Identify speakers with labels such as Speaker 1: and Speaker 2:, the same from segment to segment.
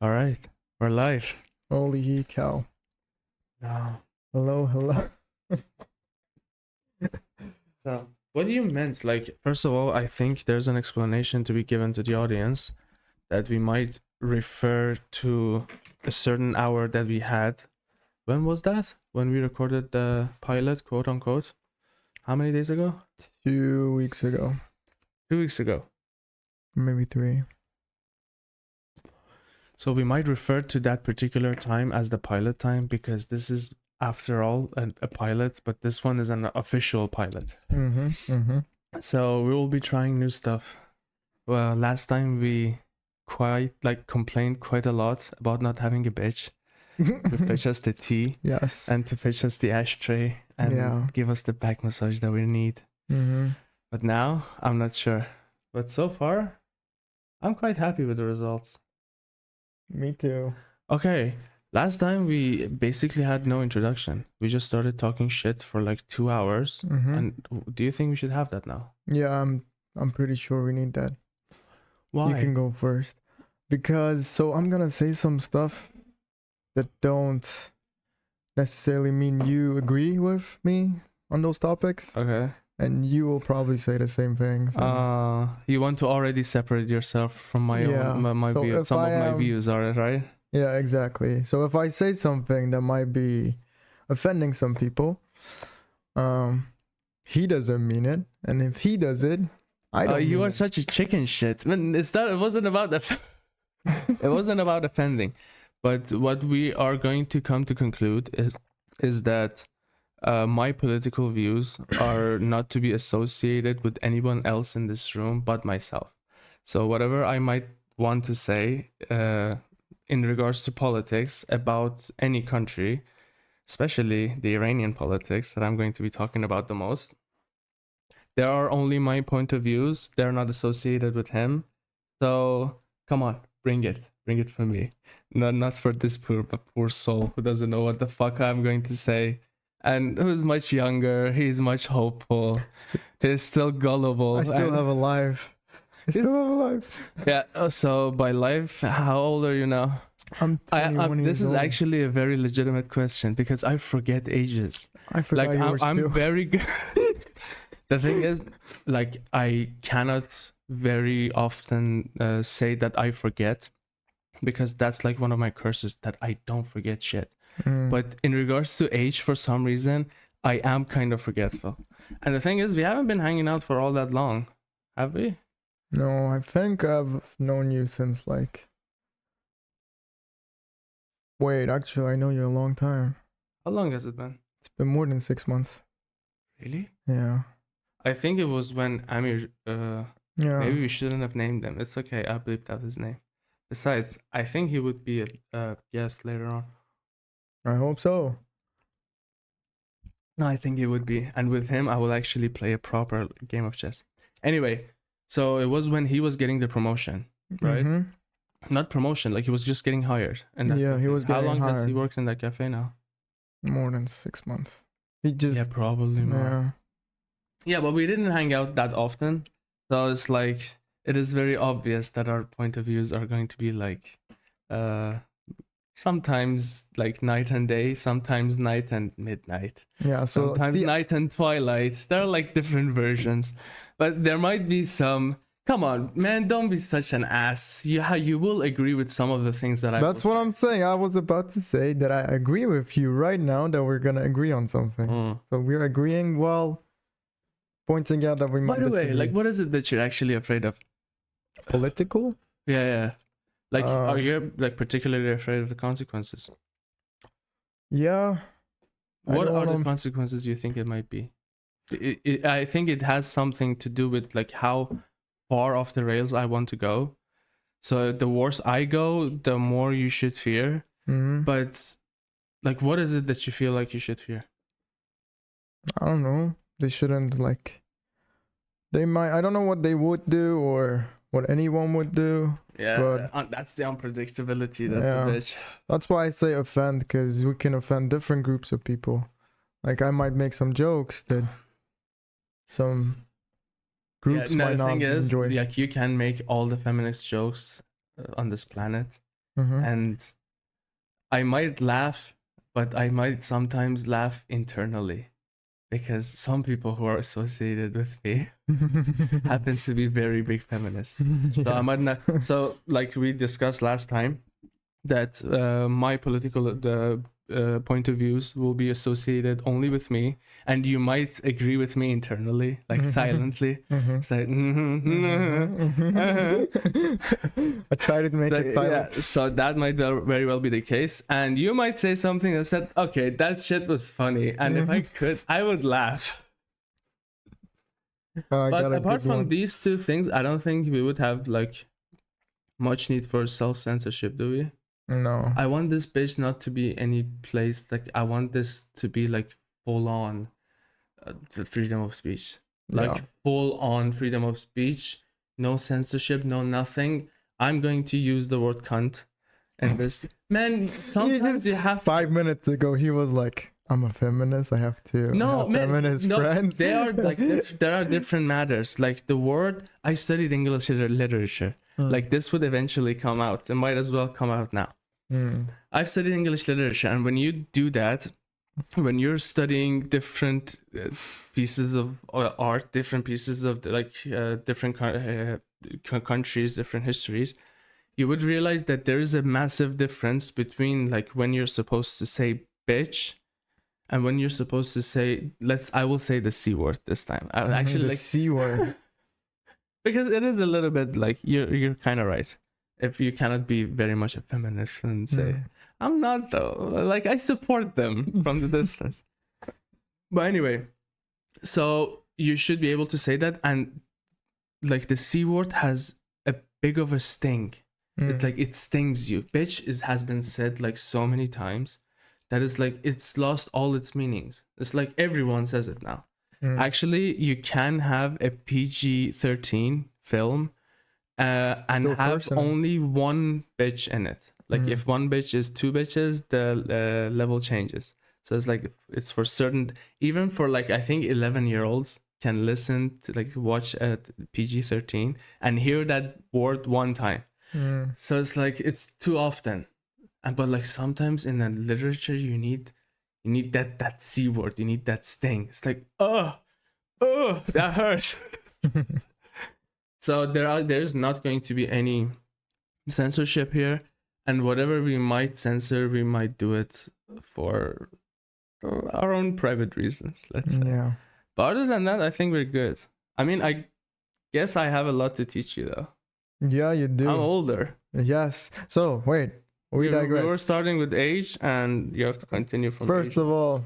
Speaker 1: All right, we're live.
Speaker 2: Holy cow.
Speaker 1: No.
Speaker 2: Hello.
Speaker 1: So, what do you meant? Like, first of all, I think there's an explanation to be given to the audience that we might refer to a certain hour that we had. When was that? When we recorded the pilot, quote unquote? How many days ago?
Speaker 2: 2 weeks ago.
Speaker 1: 2 weeks ago.
Speaker 2: Maybe 3.
Speaker 1: So we might refer to that particular time as the pilot time because this is, after all, a pilot, but this one is an official pilot. So we will be trying new stuff. Well, last time we complained quite a lot about not having a bitch to fetch us the tea
Speaker 2: Yes.
Speaker 1: and to fetch us the ashtray and give us the back massage that we need. But now I'm not sure. But so far, I'm quite happy with the results.
Speaker 2: Me too.
Speaker 1: Okay, last time we basically had no introduction. We just started talking shit for like 2 hours. And do you think we should have that now?
Speaker 2: Yeah, I'm pretty sure we need that.
Speaker 1: Why?
Speaker 2: You can go first. Because I'm gonna say some stuff that don't necessarily mean you agree with me on those topics.
Speaker 1: Okay.
Speaker 2: And you will probably say the same things.
Speaker 1: You want to already separate yourself from my view. Some of my views are right.
Speaker 2: Yeah, exactly. So if I say something that might be offending some people, he doesn't mean it, and if he does it, I don't.
Speaker 1: You are such a chicken shit. Man, it wasn't about it wasn't about offending, but what we are going to come to conclude is that my political views are not to be associated with anyone else in this room but myself. So whatever I might want to say in regards to politics about any country, especially the Iranian politics that I'm going to be talking about the most, there are only my point of views. They're not associated with him. So come on, bring it for me. Not for this poor soul who doesn't know what the fuck I'm going to say. And who's much younger, he's much hopeful, he's still gullible.
Speaker 2: I still have a life.
Speaker 1: Yeah, so by life, how old are you now?
Speaker 2: I'm 21
Speaker 1: this is
Speaker 2: old.
Speaker 1: Actually a very legitimate question because I forget ages.
Speaker 2: I forgot yours
Speaker 1: I'm
Speaker 2: too.
Speaker 1: very good. The thing is, like, I cannot very often say that I forget because that's like one of my curses, that I don't forget shit. But in regards to age, for some reason, I am kind of forgetful. And the thing is, we haven't been hanging out for all that long, have we?
Speaker 2: No, I think I've known you since like... Wait, actually, I know you a long time.
Speaker 1: How long has it been?
Speaker 2: It's been more than 6 months.
Speaker 1: Really?
Speaker 2: Yeah.
Speaker 1: I think it was when Amir...
Speaker 2: yeah.
Speaker 1: Maybe we shouldn't have named him. It's okay, I bleeped out his name. Besides, I think he would be a guest later on.
Speaker 2: I hope so.
Speaker 1: No, I think he would be. And with him, I will actually play a proper game of chess. Anyway, so it was when he was getting the promotion, right? Not promotion, like he was just getting hired. And
Speaker 2: yeah, he was getting hired.
Speaker 1: How long has he worked in that cafe now?
Speaker 2: More than 6 months. He just...
Speaker 1: Yeah, probably more. Yeah, but we didn't hang out that often. So it's like, it is very obvious that our point of views are going to be like, sometimes like night and day, sometimes night and midnight.
Speaker 2: Yeah, so
Speaker 1: sometimes night and twilight. There are like different versions, but there might be some. Come on, man, don't be such an ass. You will agree with some of the things that I.
Speaker 2: That's what I'm saying. I was about to say that I agree with you right now that we're gonna agree on something. So we're agreeing while pointing out that we might.
Speaker 1: By the way, like, what is it that you're actually afraid of?
Speaker 2: Political?
Speaker 1: Yeah. Like, are you like particularly afraid of the consequences?
Speaker 2: Yeah.
Speaker 1: What are the consequences you think it might be? I think it has something to do with like how far off the rails I want to go. So the worse I go, the more you should fear. But like, what is it that you feel like you should fear?
Speaker 2: I don't know. They shouldn't, like, they might, I don't know what they would do or what anyone would do.
Speaker 1: Yeah, but that's the unpredictability. That's a bitch.
Speaker 2: That's why I say offend, because we can offend different groups of people. Like, I might make some jokes that some groups might not enjoy.
Speaker 1: Like, you can make all the feminist jokes on this planet, and I might laugh, but I might sometimes laugh internally because some people who are associated with me happen to be very big feminists. So I might not. So like we discussed last time, that my political point of views will be associated only with me, and you might agree with me internally, like silently. It's like
Speaker 2: I try to make it silent.
Speaker 1: yeah, so that might very well be the case, and you might say something that said, okay, that shit was funny, and if I could, I would laugh. But apart from these two things, I don't think we would have like much need for self-censorship, do we?
Speaker 2: No.
Speaker 1: I want this page not to be any place, like I want this to be like full on the freedom of speech, like full on freedom of speech, no censorship, no nothing. I'm going to use the word cunt and this. Man, sometimes you have
Speaker 2: 5 minutes ago he was like, I'm a feminist, I have to have feminist friends.
Speaker 1: They are like there are different matters. Like the word, I studied English literature. Like this would eventually come out. It might as well come out now. I've studied English literature, and when you do that, when you're studying different pieces of art, different pieces of different countries, different histories, you would realize that there is a massive difference between like when you're supposed to say bitch and when you're supposed to say, I will say the C word this time. I actually
Speaker 2: the
Speaker 1: like
Speaker 2: C word.
Speaker 1: Because it is a little bit like you're kind of right. If you cannot be very much a feminist and say, I'm not though. Like I support them from the distance. But anyway, so you should be able to say that, and like the C word has a big of a sting. It stings you. Bitch has been said like so many times that it's like it's lost all its meanings. It's like everyone says it now. Actually, you can have a PG-13 film and have only one bitch in it. Like if one bitch is two bitches, the level changes. So it's like it's for certain, even for like I think 11-year-olds can listen to like watch at PG-13 and hear that word one time. So it's like it's too often. But like sometimes in the literature you need that C word, you need that sting. It's like oh that hurts. So there's not going to be any censorship here, and whatever we might censor, we might do it for our own private reasons, let's say.
Speaker 2: Yeah.
Speaker 1: But other than that, I think we're good. I mean, I guess I have a lot to teach you though.
Speaker 2: Yeah, you do.
Speaker 1: I'm older.
Speaker 2: Yes. So wait, we digress.
Speaker 1: We were starting with age, and you have to continue from
Speaker 2: First
Speaker 1: age.
Speaker 2: of all,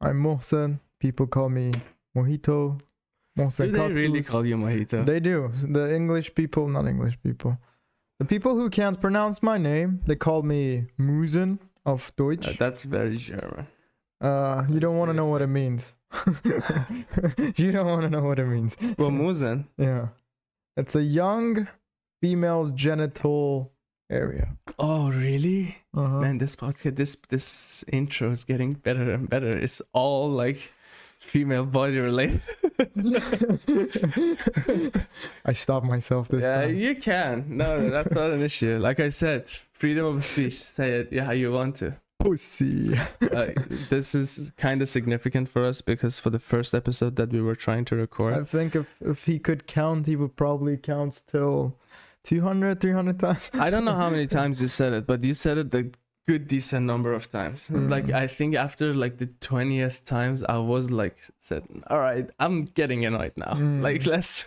Speaker 2: I'm Mohsen. People call me Mojito. Mohsen
Speaker 1: Do they really call you Mojito?
Speaker 2: They do. The English people, not English people. The people who can't pronounce my name, they call me Musen auf Deutsch.
Speaker 1: That's very German.
Speaker 2: You don't want to know what it means. You don't want to know what it means.
Speaker 1: Well, Musen.
Speaker 2: Yeah. It's a young female's genital area.
Speaker 1: Oh, really? Man, this podcast, this intro is getting better and better. It's all like female body related.
Speaker 2: I stopped myself this time.
Speaker 1: Yeah, you can. No, that's not an issue. Like I said, freedom of speech. Say it how you want to.
Speaker 2: Pussy.
Speaker 1: This is kind of significant for us because for the first episode that we were trying to record,
Speaker 2: I think if he could count, he would probably count till 200, 300 times.
Speaker 1: I don't know how many times you said it, but you said it a good decent number of times. It's like I think after like the 20th times, I was like said, all right, I'm getting annoyed now. Like let's.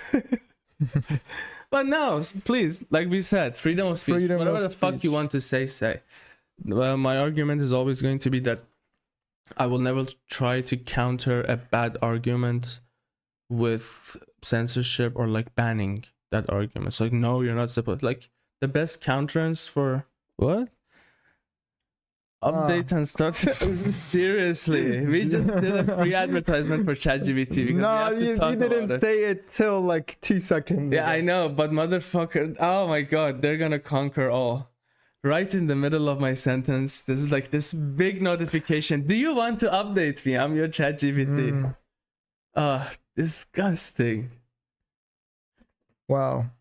Speaker 1: But no, please, like we said, freedom of speech. Whatever the fuck you want to say. Well, my argument is always going to be that I will never try to counter a bad argument with censorship or like banning that argument. It's like, no, you're not supposed. Like the best counterance for what? Update and start. Seriously, we just did a free advertisement for ChatGPT.
Speaker 2: No, you didn't say it till like 2 seconds.
Speaker 1: Yeah, I know, but motherfucker, oh my god, they're gonna conquer all. Right in the middle of my sentence, there's like this big notification. Do you want to update me? I'm your ChatGPT. Disgusting.
Speaker 2: Wow.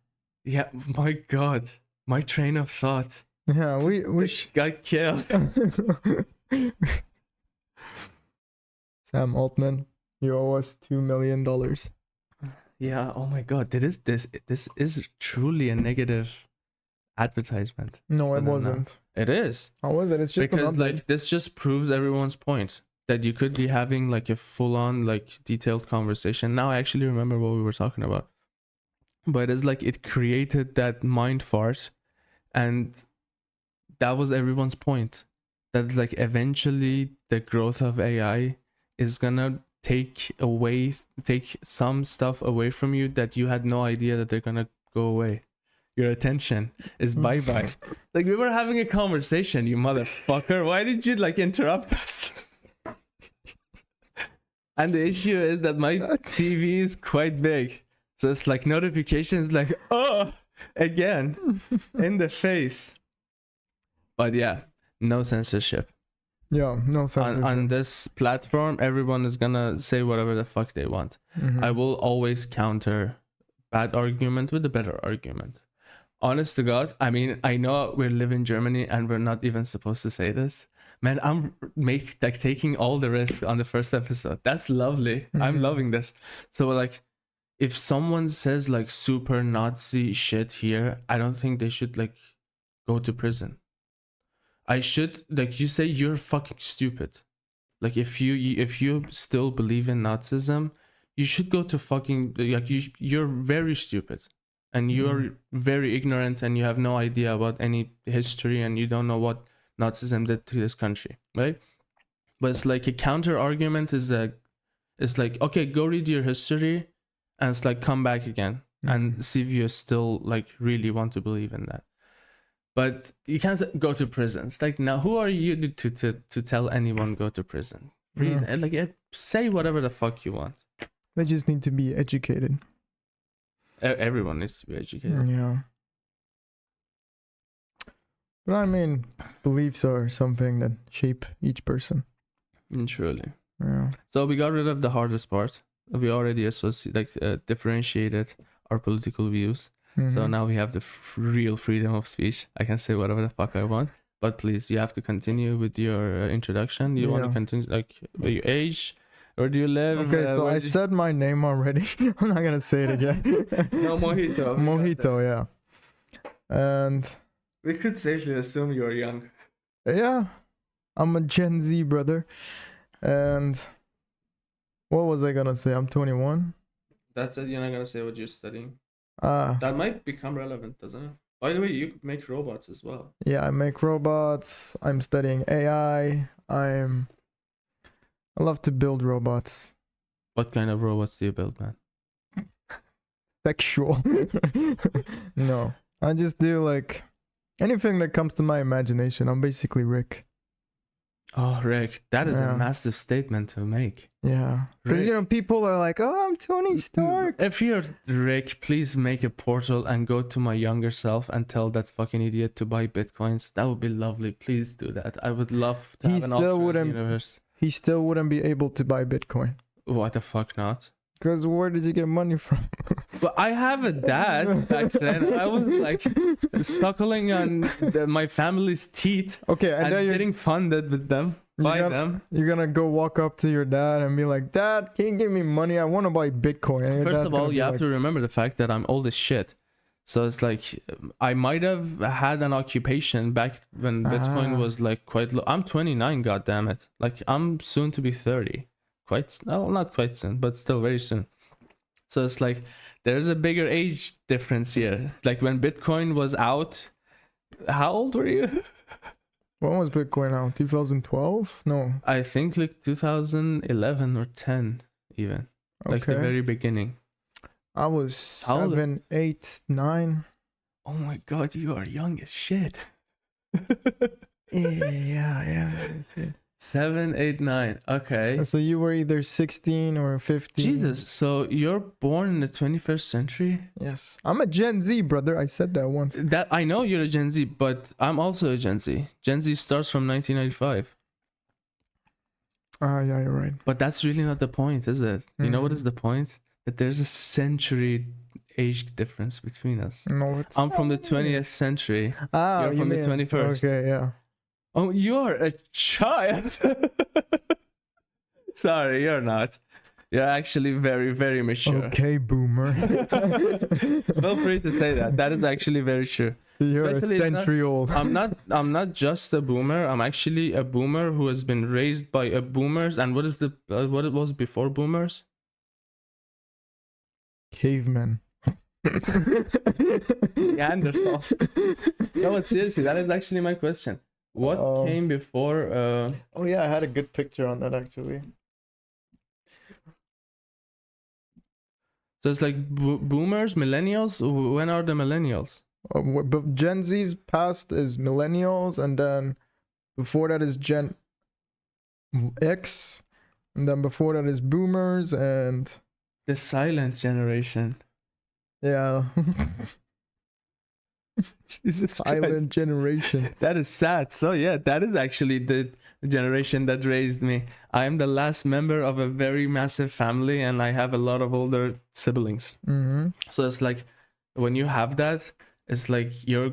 Speaker 1: Yeah, my god, my train of thought.
Speaker 2: Yeah, we
Speaker 1: got killed.
Speaker 2: Sam Altman, you owe us $2 million.
Speaker 1: Yeah. Oh my god. This is truly a negative advertisement.
Speaker 2: No,
Speaker 1: for
Speaker 2: it
Speaker 1: them now.
Speaker 2: wasn't.
Speaker 1: It is.
Speaker 2: How was it? It's just
Speaker 1: Because
Speaker 2: an update.
Speaker 1: like this just proves everyone's point that you could be having like a full-on like detailed conversation. Now I actually remember what we were talking about. But it's like it created that mind fart, and that was everyone's point. That like eventually the growth of AI is gonna take some stuff away from you that you had no idea that they're gonna go away. Your attention is bye-bye. Like we were having a conversation, you motherfucker. Why did you like interrupt us? And the issue is that my TV is quite big. So it's like notifications like, oh, again, in the face. But yeah, no censorship.
Speaker 2: Yeah, no censorship.
Speaker 1: On this platform, everyone is gonna say whatever the fuck they want. I will always counter bad argument with a better argument. Honest to God, I mean, I know we live in Germany and we're not even supposed to say this. Man, I'm taking all the risks on the first episode. That's lovely. I'm loving this. So like, if someone says like super Nazi shit here, I don't think they should like go to prison. I should like you say you're fucking stupid. Like if you still believe in Nazism, you should go to fucking like you're very stupid. And you're very ignorant and you have no idea about any history and you don't know what Nazism did to this country, right? But it's like a counter argument is like, okay, go read your history and it's like come back again and see if you still like really want to believe in that. But you can't go to prison. It's like, now who are you to tell anyone go to prison? Like say whatever the fuck you want.
Speaker 2: They just need to be educated.
Speaker 1: Everyone needs to be educated.
Speaker 2: Yeah. But I mean, beliefs are something that shape each person.
Speaker 1: Truly.
Speaker 2: Yeah.
Speaker 1: So we got rid of the hardest part. We already differentiated our political views. So now we have the real freedom of speech. I can say whatever the fuck I want. But please, you have to continue with your introduction. You want to continue like your age? Where do you live?
Speaker 2: Okay, so I said my name already. I'm not gonna say it again.
Speaker 1: No, Mojito.
Speaker 2: Mojito, yeah. And
Speaker 1: we could safely assume you're young.
Speaker 2: Yeah, I'm a Gen Z brother. And what was I gonna say? I'm 21.
Speaker 1: That's it. You're not gonna say what you're studying. That might become relevant, doesn't it? By the way, you make robots as well.
Speaker 2: Yeah, I make robots. I'm studying AI. I love to build robots.
Speaker 1: What kind of robots do you build, man?
Speaker 2: Sexual. No, I just do like anything that comes to my imagination. I'm basically Rick.
Speaker 1: Oh, Rick, that is a massive statement to make.
Speaker 2: Yeah. Because, people are like, oh, I'm Tony Stark.
Speaker 1: If you're Rick, please make a portal and go to my younger self and tell that fucking idiot to buy bitcoins. That would be lovely. Please do that. I would love to have an alternate universe.
Speaker 2: He still wouldn't be able to buy Bitcoin.
Speaker 1: What the fuck not?
Speaker 2: Because where did you get money from?
Speaker 1: But I have a dad back then. I was like suckling on my family's teeth.
Speaker 2: Okay,
Speaker 1: and getting funded with them.
Speaker 2: You're gonna go walk up to your dad and be like, Dad, can you give me money? I want to buy Bitcoin.
Speaker 1: First of all, you have to remember the fact that I'm old as shit. So it's like I might have had an occupation back when Bitcoin was like quite low. I'm 29, goddammit. Like I'm soon to be 30. Not quite soon, but still very soon. So it's like there's a bigger age difference here. Like when Bitcoin was out, how old were you?
Speaker 2: When was Bitcoin out? 2012? No.
Speaker 1: I think like 2011 or 10 even. Like the very beginning.
Speaker 2: I was 7, 8, 9.
Speaker 1: Oh my god, you are young as shit.
Speaker 2: Yeah.
Speaker 1: 7, 8, 9. Okay.
Speaker 2: So you were either 16 or 15.
Speaker 1: Jesus, so you're born in the 21st century?
Speaker 2: Yes. I'm a Gen Z, brother. I said that once.
Speaker 1: That I know you're a Gen Z, but I'm also a Gen Z. Gen Z starts from 1995.
Speaker 2: Yeah, you're right.
Speaker 1: But that's really not the point, is it? You know what is the point? That there's a century age difference between us.
Speaker 2: No, it's
Speaker 1: I'm from the
Speaker 2: not.
Speaker 1: 20th century.
Speaker 2: Ah,
Speaker 1: You're
Speaker 2: you
Speaker 1: from the
Speaker 2: mean
Speaker 1: 21st.
Speaker 2: Okay, yeah.
Speaker 1: Oh, you're a child. Sorry, you're not. You're actually very, very mature.
Speaker 2: Okay, boomer.
Speaker 1: Feel free to say that. That is actually very true.
Speaker 2: You're
Speaker 1: Especially
Speaker 2: a
Speaker 1: it's not-
Speaker 2: century old.
Speaker 1: I'm not just a boomer. I'm actually a boomer who has been raised by a boomers. And what is the what it was before boomers?
Speaker 2: Caveman.
Speaker 1: Neanderthals. No, but seriously, that is actually my question. What
Speaker 2: Oh.
Speaker 1: came before?
Speaker 2: Oh yeah, I had a good picture on that actually.
Speaker 1: So it's like boomers, millennials. When are the millennials?
Speaker 2: But Gen Z's past is millennials, and then before that is Gen X, and then before that is boomers, and
Speaker 1: The silent generation.
Speaker 2: yeah,
Speaker 1: Jesus Christ.
Speaker 2: silent generation.
Speaker 1: That is sad. So yeah, that is actually the generation that raised me. I am the last member of a very massive family, and I have a lot of older siblings.
Speaker 2: Mm-hmm.
Speaker 1: So it's like when you have that, it's like you're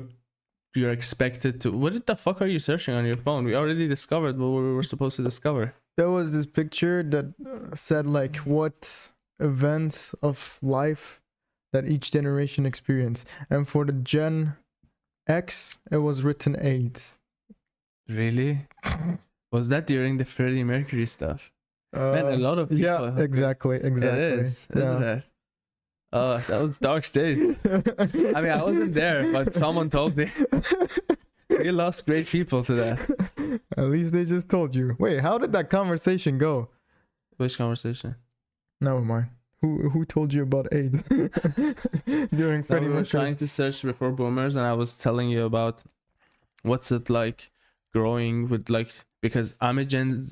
Speaker 1: expected to. What the fuck are you searching on your phone? We already discovered what we were supposed to discover.
Speaker 2: There was this picture that said like what events of life that each generation experienced, and for the Gen X, it was written AIDS.
Speaker 1: Really? Was that during the Freddie Mercury stuff? Man, a lot of people.
Speaker 2: Yeah, exactly.
Speaker 1: It is, isn't it? Oh, that was dark days. I mean, I wasn't there, but someone told me. We lost great people to that.
Speaker 2: At least they just told you. Wait, how did that conversation go?
Speaker 1: Which conversation?
Speaker 2: Never mind. Who told you about AIDS during
Speaker 1: So
Speaker 2: Freddie
Speaker 1: we were
Speaker 2: Mercury?
Speaker 1: trying to search before boomers, and I was telling you about what's it like growing with like, because I'm a Gen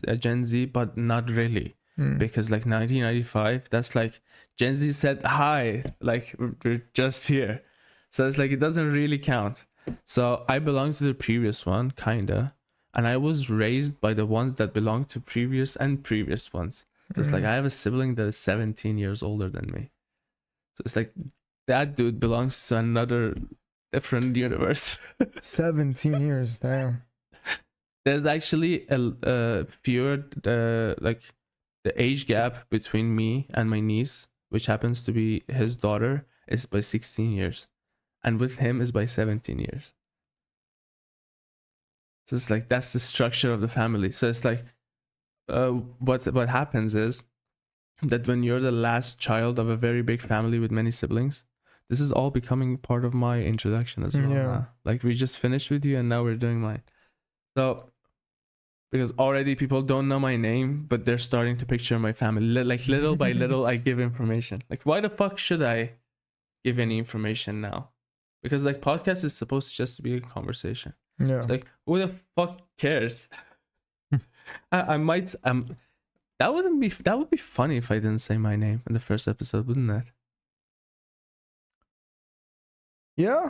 Speaker 1: Z, but not really. Because like 1995, that's like Gen Z said hi, like we're just here, so it's like it doesn't really count. So I belong to the previous one, kinda, and I was raised by the ones that belong to previous ones. So it's like I have a sibling that is 17 years older than me. So it's like that dude belongs to another different universe.
Speaker 2: 17 years, damn.
Speaker 1: There's actually a fewer like the age gap between me and my niece, which happens to be his daughter, is by 16 years, and with him is by 17 years. So it's like that's the structure of the family. So it's like what happens is that when you're the last child of a very big family with many siblings, this is all becoming part of my introduction as well.
Speaker 2: Yeah.
Speaker 1: Like we just finished with you and now we're doing mine. So because already people don't know my name, but they're starting to picture my family. Like little by little, I give information. Like why the fuck should I give any information now? Because like podcast is supposed to just be a conversation.
Speaker 2: Yeah.
Speaker 1: It's like who the fuck cares? I might that would be funny if I didn't say my name in the first episode, wouldn't it?
Speaker 2: Yeah.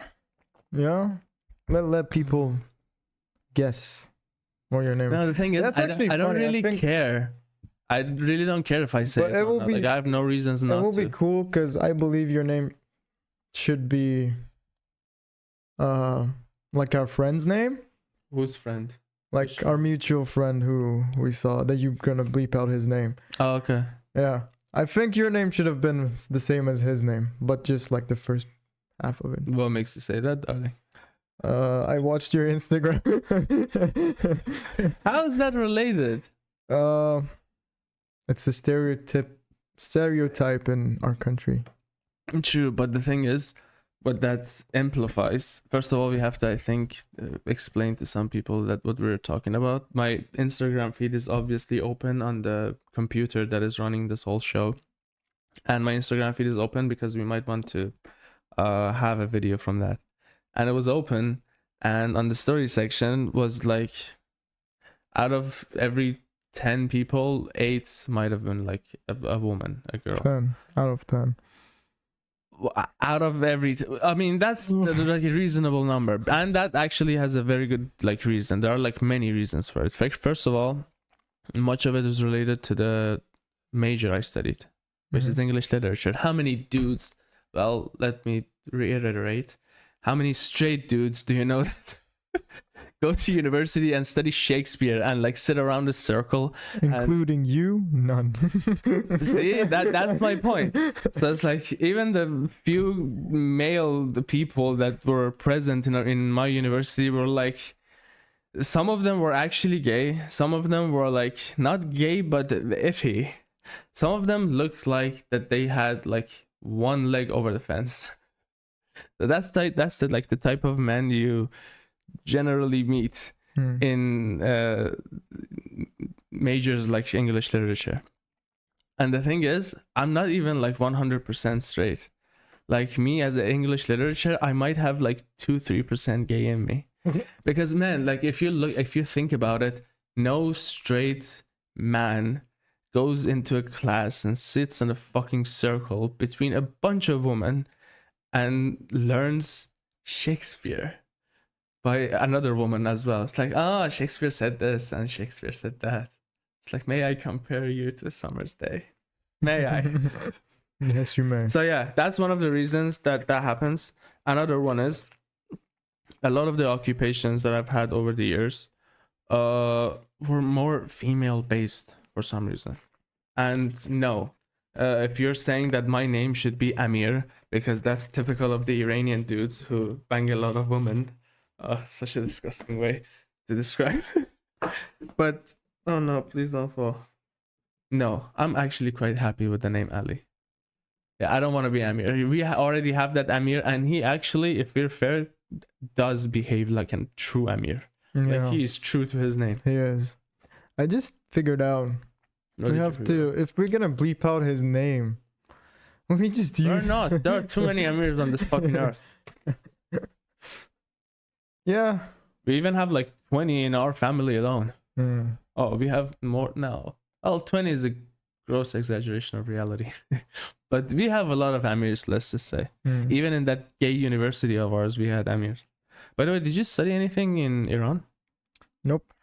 Speaker 2: Yeah. Let people guess what your name is.
Speaker 1: No, the thing is,
Speaker 2: That's
Speaker 1: I
Speaker 2: actually
Speaker 1: don't
Speaker 2: funny. I
Speaker 1: really
Speaker 2: think-
Speaker 1: care. I really don't care if I say
Speaker 2: But
Speaker 1: it.
Speaker 2: it
Speaker 1: Or
Speaker 2: will
Speaker 1: not.
Speaker 2: be-
Speaker 1: Like I have no reasons
Speaker 2: It
Speaker 1: not
Speaker 2: will
Speaker 1: to.
Speaker 2: be cool because I believe your name should be like our friend's name.
Speaker 1: Whose friend?
Speaker 2: Like
Speaker 1: Which
Speaker 2: our mutual friend who we saw that you're gonna bleep out his name.
Speaker 1: Oh, okay.
Speaker 2: Yeah. I think your name should have been the same as his name, but just like the first half of it.
Speaker 1: What makes you say that, darling?
Speaker 2: I watched your Instagram.
Speaker 1: How is that related?
Speaker 2: It's a stereotype in our country.
Speaker 1: True, but the thing is, what that amplifies. First of all, we have to, I think, explain to some people that what we're talking about. My Instagram feed is obviously open on the computer that is running this whole show, and my Instagram feed is open because we might want to have a video from that. And it was open, and on the story section was like, out of every 10 people, 8 might have been like a woman, a girl.
Speaker 2: 10 out of 10.
Speaker 1: Out of every I mean that's like a reasonable number, and that actually has a very good like reason. There are like many reasons for it. First of all, much of it is related to the major I studied, which is English literature. How many dudes Well, let me reiterate. How many straight dudes do you know that go to university and study Shakespeare and like sit around a circle?
Speaker 2: Including you? None.
Speaker 1: See, that's my point. So it's like even the few male people that were present in my university were like, some of them were actually gay. Some of them were like not gay but iffy. Some of them looked like that they had like one leg over the fence. So that's like the type of man you generally meet in majors like English literature. And the thing is, I'm not even like 100% straight. Like me as an English literature, I might have like 2-3% gay in me. Because man, like if you think about it, no straight man goes into a class and sits in a fucking circle between a bunch of women and learns Shakespeare by another woman as well. It's like, Shakespeare said this and Shakespeare said that. It's like, may I compare you to a summer's day? May I?
Speaker 2: Yes, you may.
Speaker 1: So yeah, that's one of the reasons that happens. Another one is a lot of the occupations that I've had over the years were more female based for some reason. And no, if you're saying that my name should be Amir because that's typical of the Iranian dudes who bang a lot of women, such a disgusting way to describe. But oh no, please don't fall. No, I'm actually quite happy with the name Ali. Yeah, I don't want to be Amir. We already have that Amir, and he actually, if we're fair, does behave like a true Amir.
Speaker 2: Yeah,
Speaker 1: Like he is true to his name.
Speaker 2: he is. I just figured out we have to, if we're gonna bleep out his name, we just use.
Speaker 1: Or not. There are too many Amirs on this fucking earth.
Speaker 2: Yeah.
Speaker 1: We even have like 20 in our family alone. Oh, we have more now. Well, 20 is a gross exaggeration of reality. But we have a lot of Amirs, let's just say. Even in that gay university of ours, we had Amirs. By the way, did you study anything in Iran?
Speaker 2: Nope.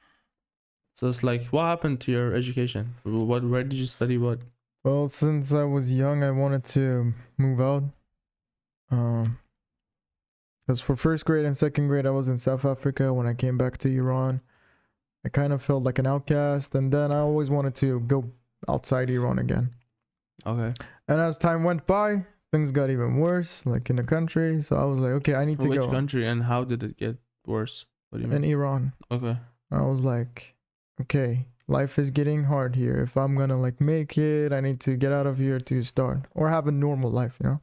Speaker 1: So it's like, what happened to your education? Where did you study what?
Speaker 2: Well, since I was young, I wanted to move out. Because for first grade and second grade, I was in South Africa. When I came back to Iran, I kind of felt like an outcast. And then I always wanted to go outside Iran again.
Speaker 1: Okay.
Speaker 2: And as time went by, things got even worse, like in the country. So I was like, okay, I need to go.
Speaker 1: Which country and how did it get worse? What do you mean?
Speaker 2: In Iran.
Speaker 1: Okay.
Speaker 2: I was like, okay, life is getting hard here. If I'm gonna like make it, I need to get out of here to start or have a normal life, you know?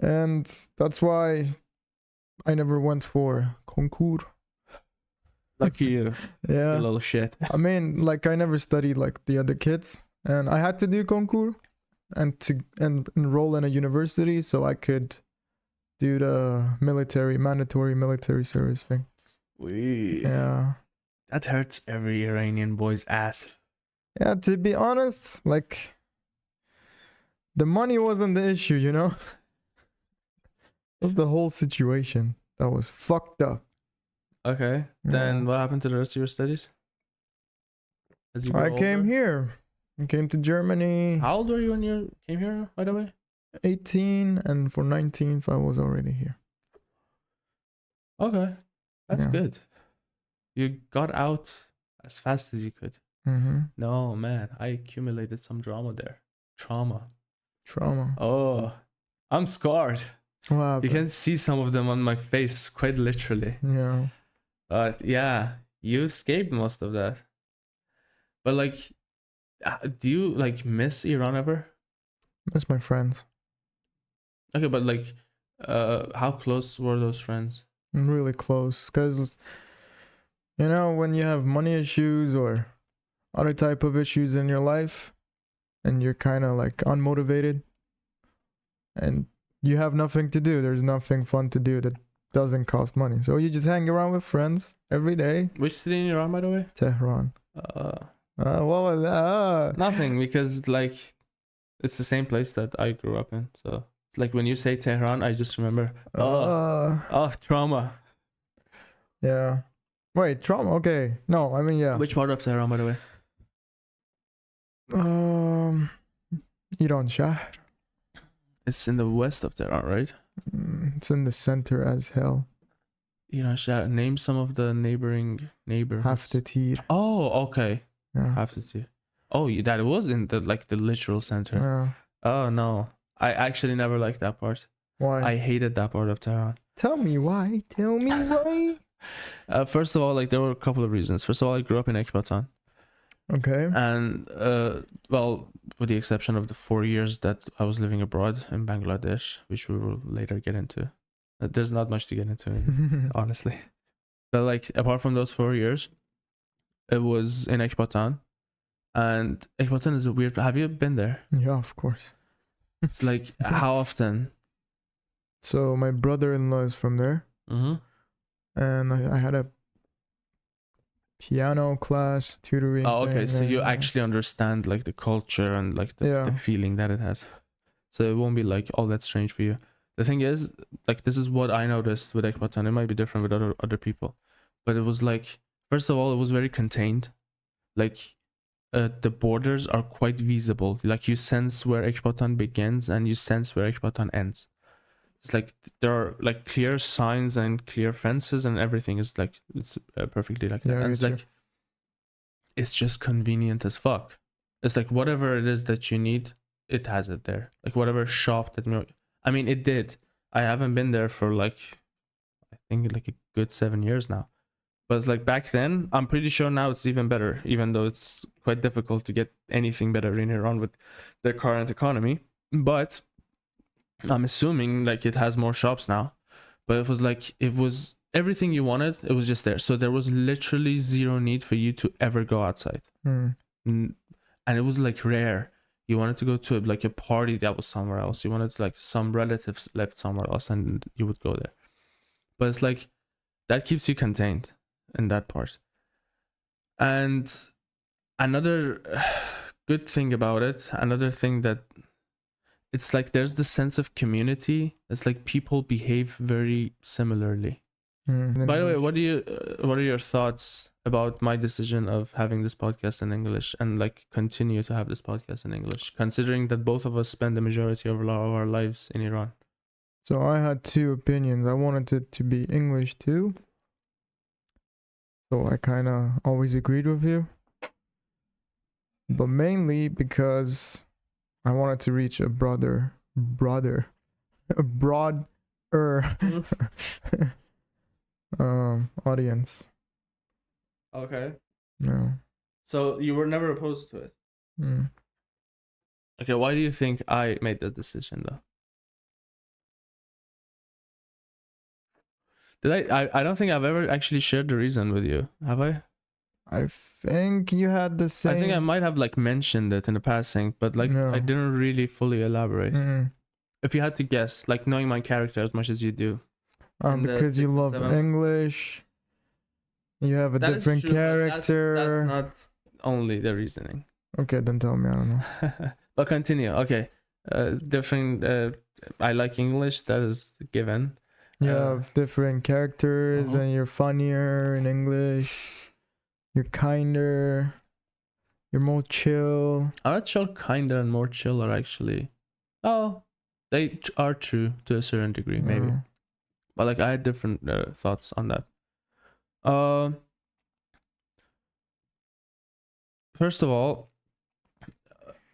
Speaker 2: And that's why I never went for concours.
Speaker 1: Lucky you.
Speaker 2: Yeah.
Speaker 1: You little shit.
Speaker 2: I mean, like I never studied like the other kids, and I had to do concours and to enroll in a university so I could do the mandatory military service thing. Yeah.
Speaker 1: That hurts every Iranian boy's ass.
Speaker 2: Yeah, to be honest, like the money wasn't the issue, you know? It was the whole situation that was fucked up.
Speaker 1: Okay. Then what happened to the rest of your studies?
Speaker 2: I came here. I came to Germany.
Speaker 1: How old were you when you came here, by the way?
Speaker 2: 18, and for 19th I was already here.
Speaker 1: Okay. That's good. You got out as fast as you could. No, man. I accumulated some drama there. Trauma. Oh, I'm scarred.
Speaker 2: Wow.
Speaker 1: You can see some of them on my face, quite literally.
Speaker 2: Yeah.
Speaker 1: But yeah, you escaped most of that. But like, do you like miss Iran ever?
Speaker 2: Miss my friends.
Speaker 1: Okay, but like, how close were those friends?
Speaker 2: Really close, because you know when you have money issues or other type of issues in your life, and you're kind of like unmotivated, and you have nothing to do. There's nothing fun to do that doesn't cost money. So you just hang around with friends every day.
Speaker 1: Which city in Iran, by the way?
Speaker 2: Tehran.
Speaker 1: Nothing, because like it's the same place that I grew up in. So it's like when you say Tehran, I just remember trauma.
Speaker 2: Yeah. Wait, trauma. Okay. No, I mean, yeah.
Speaker 1: Which part of Tehran, by the way?
Speaker 2: Iran Shahr.
Speaker 1: It's in the west of Tehran, right?
Speaker 2: It's in the center as hell.
Speaker 1: Name some of the neighboring neighborhoods.
Speaker 2: Haftatir.
Speaker 1: Oh, okay.
Speaker 2: Yeah.
Speaker 1: Haftatir. Oh, that was in the literal center.
Speaker 2: Yeah.
Speaker 1: Oh no, I actually never liked that part.
Speaker 2: Why?
Speaker 1: I hated that part of Tehran.
Speaker 2: Tell me why. Tell me why.
Speaker 1: First of all, there were a couple of reasons. First of all, I grew up in Ep1.
Speaker 2: Okay.
Speaker 1: And well, with the exception of the 4 years that I was living abroad in Bangladesh, which we will later get into. There's not much to get into, honestly. But apart from those 4 years, it was in Ekbatan. And Ekbatan is a weird. Have you been there?
Speaker 2: Yeah, of course.
Speaker 1: It's how often?
Speaker 2: So my brother-in-law is from there, and I had a piano class tutoring.
Speaker 1: Oh, okay.
Speaker 2: thing
Speaker 1: So you
Speaker 2: there.
Speaker 1: actually understand the culture and the feeling that it has. So it won't be all that strange for you. The thing is, this is what I noticed with Ekbatan. It might be different with other people, but it was first of all, it was very contained. The borders are quite visible. You sense where Ekbatan begins and you sense where Ekbatan ends. It's there are clear signs and clear fences and everything is it's perfectly like that.
Speaker 2: Yeah,
Speaker 1: And it's it's just convenient as fuck. It's whatever it is that you need, it has it there. Whatever shop that I mean, it did. I haven't been there for I think a good 7 years now. But it's back then, I'm pretty sure now it's even better, even though it's quite difficult to get anything better in Iran with the current economy. But I'm assuming it has more shops now. But it was everything you wanted, it was just there. So there was literally zero need for you to ever go outside. And it was rare. You wanted to go to a party that was somewhere else. You wanted to some relatives left somewhere else and you would go there. But it's that keeps you contained in that part. And another good thing about it, another thing that it's there's the sense of community. It's people behave very similarly. By the way, what are your thoughts about my decision of having this podcast in English and continue to have this podcast in English, considering that both of us spend the majority of our lives in Iran?
Speaker 2: So I had two opinions. I wanted it to be English too. So I kind of always agreed with you. But mainly because I wanted to reach a broader audience.
Speaker 1: Okay.
Speaker 2: No.
Speaker 1: So you were never opposed to it? Okay, why do you think I made that decision though? I don't think I've ever actually shared the reason with you, have I?
Speaker 2: I think you had the same.
Speaker 1: I think I might have mentioned it in the passing, but
Speaker 2: No.
Speaker 1: I didn't really fully elaborate. If you had to guess, knowing my character as much as you do.
Speaker 2: Because you love English. You have a different character.
Speaker 1: That's not only the reasoning.
Speaker 2: Okay, then tell me. I don't know.
Speaker 1: But continue. Okay. Different. I like English. That is given.
Speaker 2: You have different characters, and you're funnier in English. You're kinder. You're more chill.
Speaker 1: I'm not sure kinder and more chill are actually. Oh, they are true to a certain degree, maybe. But I had different thoughts on that. First of all,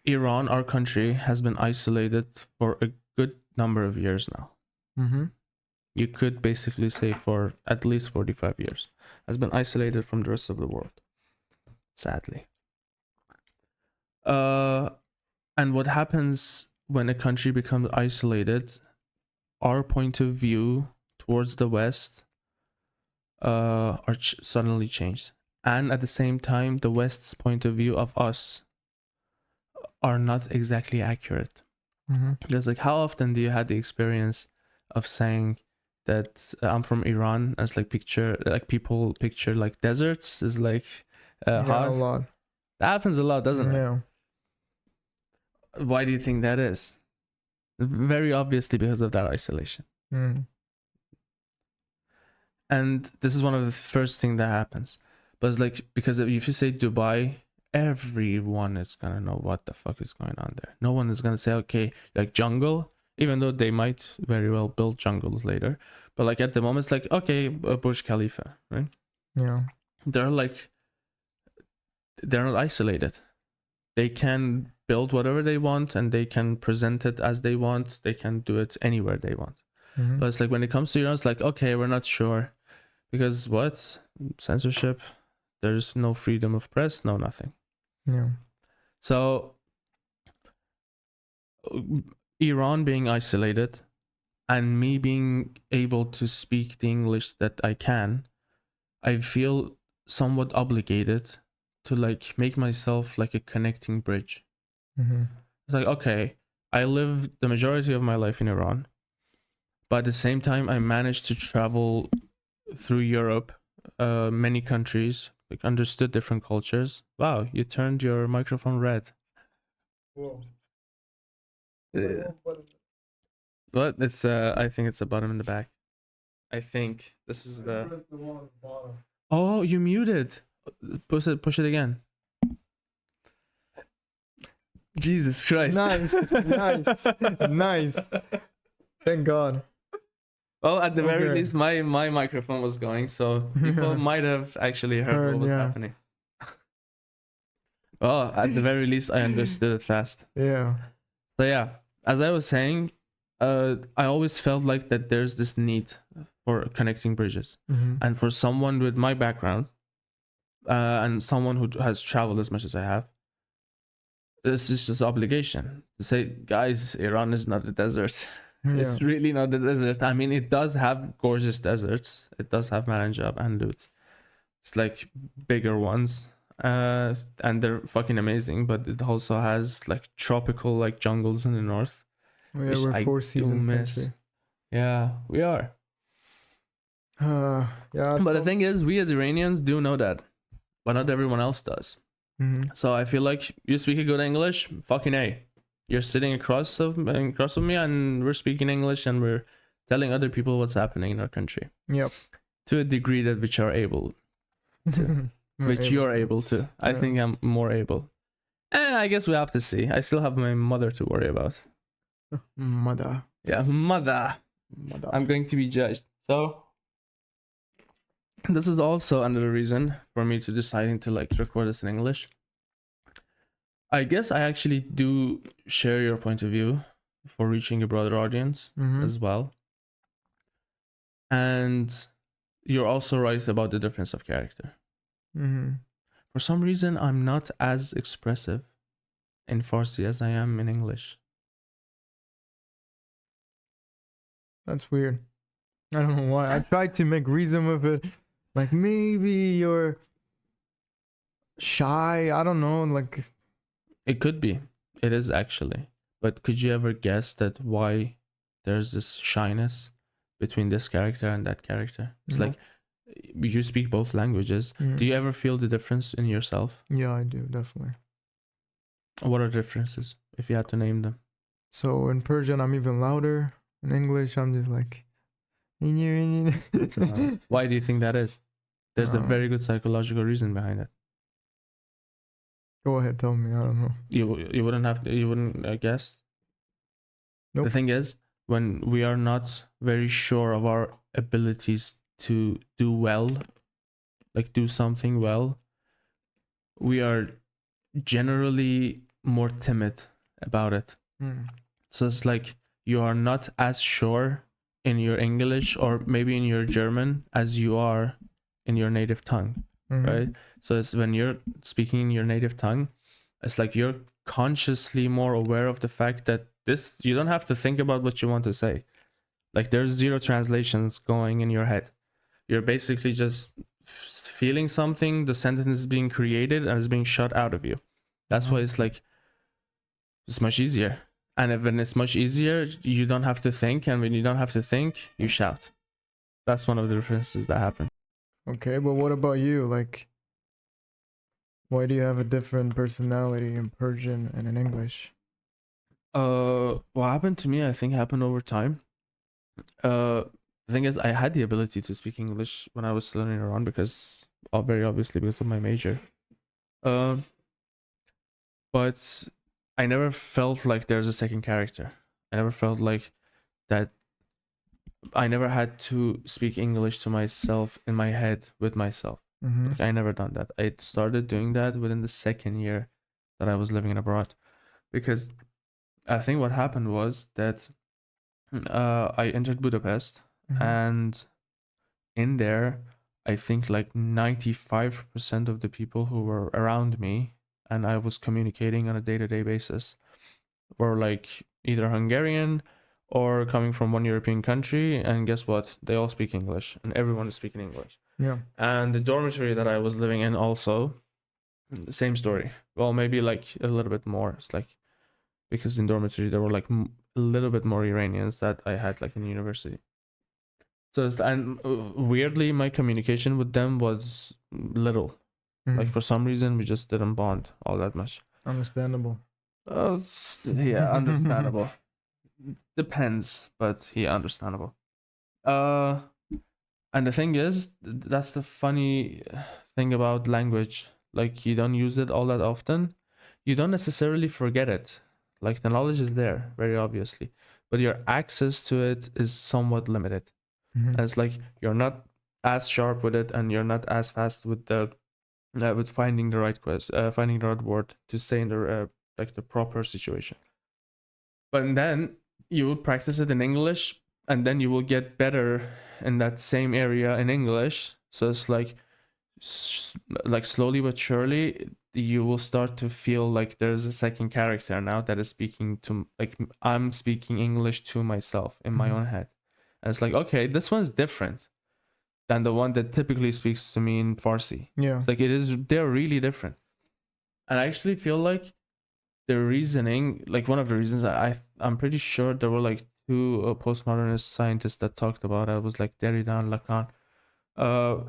Speaker 1: Iran, our country, has been isolated for a good number of years now. You could basically say for at least 45 years. Has been isolated from the rest of the world. Sadly. And what happens when a country becomes isolated, our point of view towards the West are suddenly changed. And at the same time, the West's point of view of us are not exactly accurate. Because how often do you have the experience of saying that I'm from Iran as people picture deserts is hot?
Speaker 2: A lot.
Speaker 1: That happens a lot, doesn't it?
Speaker 2: Yeah.
Speaker 1: Why do you think that is? Very obviously because of that isolation. And this is one of the first things that happens. But it's because if you say Dubai, everyone is gonna know what the fuck is going on there. No one is gonna say, okay, jungle, even though they might very well build jungles later. But like at the moment, it's like, okay, Burj Khalifa, right?
Speaker 2: Yeah.
Speaker 1: They're like, they're not isolated. They can build whatever they want and they can present it as they want. They can do it anywhere they want.
Speaker 2: Mhm.
Speaker 1: But it's like when it comes to Iran, it's like, okay, we're not sure. Because what? Censorship. There's no freedom of press, no nothing.
Speaker 2: Yeah.
Speaker 1: So Iran being isolated and me being able to speak the English that I can, I feel somewhat obligated to like make myself like a connecting bridge.
Speaker 2: Mhm.
Speaker 1: It's like, okay, I lived the majority of my life in Iran, but at the same time, I managed to travel through Europe, many countries, like understood different cultures. Wow, you turned your microphone red.
Speaker 2: Whoa.
Speaker 1: But it's I think it's the bottom and the back. I think this is the. Oh, you muted. Push it again. Jesus Christ.
Speaker 2: Nice, nice, nice. Thank God.
Speaker 1: Well, at the very
Speaker 2: Okay.
Speaker 1: least, my microphone was going, so people might have actually heard what was happening. Well, at the very least, I understood it fast.
Speaker 2: Yeah.
Speaker 1: So yeah, as I was saying, I always felt like that there's this need for connecting bridges,
Speaker 2: Mhm.
Speaker 1: and for someone with my background, and someone who has traveled as much as I have, this is just obligation to say, guys, Iran is not a desert.
Speaker 2: Yeah.
Speaker 1: It's really not a desert. I mean, it does have gorgeous deserts. It does have Maranjab and Lut. It's like bigger ones, and they're fucking amazing. But it also has like tropical like jungles in the north,
Speaker 2: Yeah,
Speaker 1: which
Speaker 2: we're
Speaker 1: I
Speaker 2: four
Speaker 1: do
Speaker 2: season
Speaker 1: miss.
Speaker 2: country.
Speaker 1: Yeah, we are.
Speaker 2: Yeah.
Speaker 1: But the thing is, we as Iranians do know that, but not everyone else does.
Speaker 2: Mhm.
Speaker 1: So I feel like you speak a good English, fucking A. You're sitting across of me, and we're speaking English, and we're telling other people what's happening in our country
Speaker 2: Yep.
Speaker 1: to a degree that which are able,
Speaker 2: We're
Speaker 1: which
Speaker 2: able
Speaker 1: you're
Speaker 2: to.
Speaker 1: able to. I
Speaker 2: Yeah.
Speaker 1: think I'm more able. I guess we have to see. I still have my mother to worry about.
Speaker 2: Mother.
Speaker 1: Yeah, mother.
Speaker 2: Mother.
Speaker 1: I'm going to be judged. So this is also another reason for me to deciding to like record this in English. I guess I actually do share your point of view for reaching a broader audience
Speaker 2: Mhm.
Speaker 1: as well. And you're also right about the difference of character.
Speaker 2: Mhm.
Speaker 1: For some reason, I'm not as expressive in Farsi as I am in English.
Speaker 2: That's weird. I don't know why. I tried to make reason with it. Like maybe you're shy. I don't know. Like
Speaker 1: It could be. It is actually. But could you ever guess that why there's this shyness between this character and that character? It's
Speaker 2: No.
Speaker 1: like you speak both languages. Do you ever feel the difference in yourself?
Speaker 2: Yeah, I do definitely.
Speaker 1: What are the differences if you had to name them?
Speaker 2: So in Persian, I'm even louder. In English, I'm just like.
Speaker 1: Why do you think that is? There's a
Speaker 2: Uh,
Speaker 1: very good psychological reason behind it.
Speaker 2: Go ahead, tell me. I don't know.
Speaker 1: You wouldn't have to, you wouldn't guess.
Speaker 2: Nope.
Speaker 1: The thing is, when we are not very sure of our abilities to do well, like do something well, we are generally more timid about it. So it's like you are not as sure in your English or maybe in your German as you are in your native tongue, right? So it's when you're speaking in your native tongue, it's like you're consciously more aware of the fact that this, you don't have to think about what you want to say. Like there's zero translations going in your head. You're basically just feeling something, the sentence is being created and it's being shot out of you. That's why it's like, it's much easier. And when it's much easier, you don't have to think. And when you don't have to think, you shout. That's one of the differences that happen.
Speaker 2: Okay, but what about you? Like, why do you have a different personality in Persian and in English?
Speaker 1: What happened to me, I think, happened over time. The thing is, I had the ability to speak English when I was still learning Iran because, very obviously, because of my major. But I never felt like there's a second character. I never felt like that. I never had to speak English to myself in my head with myself.
Speaker 2: Mm-hmm.
Speaker 1: Like I never done that. I started doing that within the second year that I was living abroad, because I think what happened was that I entered Budapest,
Speaker 2: Mm-hmm.
Speaker 1: and in there, I think like 95% of the people who were around me and I was communicating on a day-to-day basis were like either Hungarian or coming from one European country. And guess what? They all speak English, and everyone is speaking English.
Speaker 2: Yeah.
Speaker 1: And the dormitory that I was living in also, same story. Well, maybe like a little bit more. It's like, because in dormitory there were like a little bit more Iranians that I had like in university. So and weirdly, my communication with them was little. Like for some reason, we just didn't bond all that much.
Speaker 2: Understandable.
Speaker 1: Yeah, understandable. Depends, but yeah, understandable. And the thing is, that's the funny thing about language. Like you don't use it all that often. You don't necessarily forget it. Like the knowledge is there, very obviously, but your access to it is somewhat limited. And it's like you're not as sharp with it, and you're not as fast with the with finding the right finding the right word to say in the like the proper situation. But then you will practice it in English, and then you will get better in that same area in English. So it's like slowly but surely you will start to feel like there's a second character now that is speaking to, like, I'm speaking English to myself in my own head. And it's like, okay, this one's different than the one that typically speaks to me in Farsi.
Speaker 2: Yeah.
Speaker 1: It's like they're really different. And I actually feel like the reasoning, like one of the reasons I'm pretty sure there were like two postmodernist scientists that talked about it. It was like Derrida and Lacan.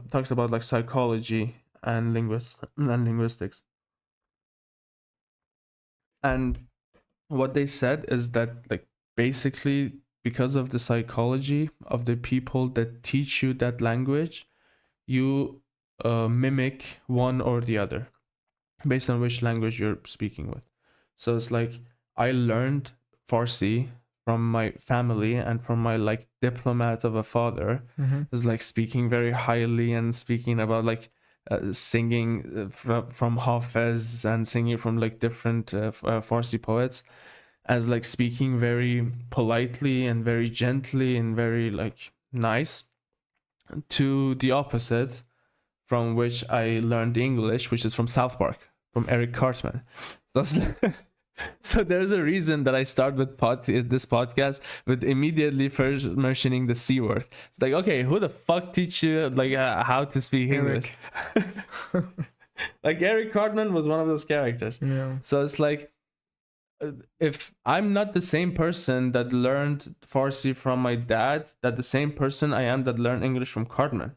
Speaker 1: Talks about like psychology and linguistics. And what they said is that, like, basically because of the psychology of the people that teach you that language, you mimic one or the other based on which language you're speaking with. So it's like I learned Farsi from my family and from my like diplomat of a father. Is like speaking very highly and speaking about like singing from Hafez and singing from like different Farsi poets, as like speaking very politely and very gently and very like nice, to the opposite from which I learned English, which is from South Park, from Eric Cartman. So there's a reason that I start with this podcast with immediately first mentioning the C word. It's like, okay, who the fuck teach you like how to speak English? Like Eric Cartman was one of those characters.
Speaker 2: Yeah.
Speaker 1: So it's like, if I'm not the same person that learned Farsi from my dad, that the same person I am that learned English from Cartman.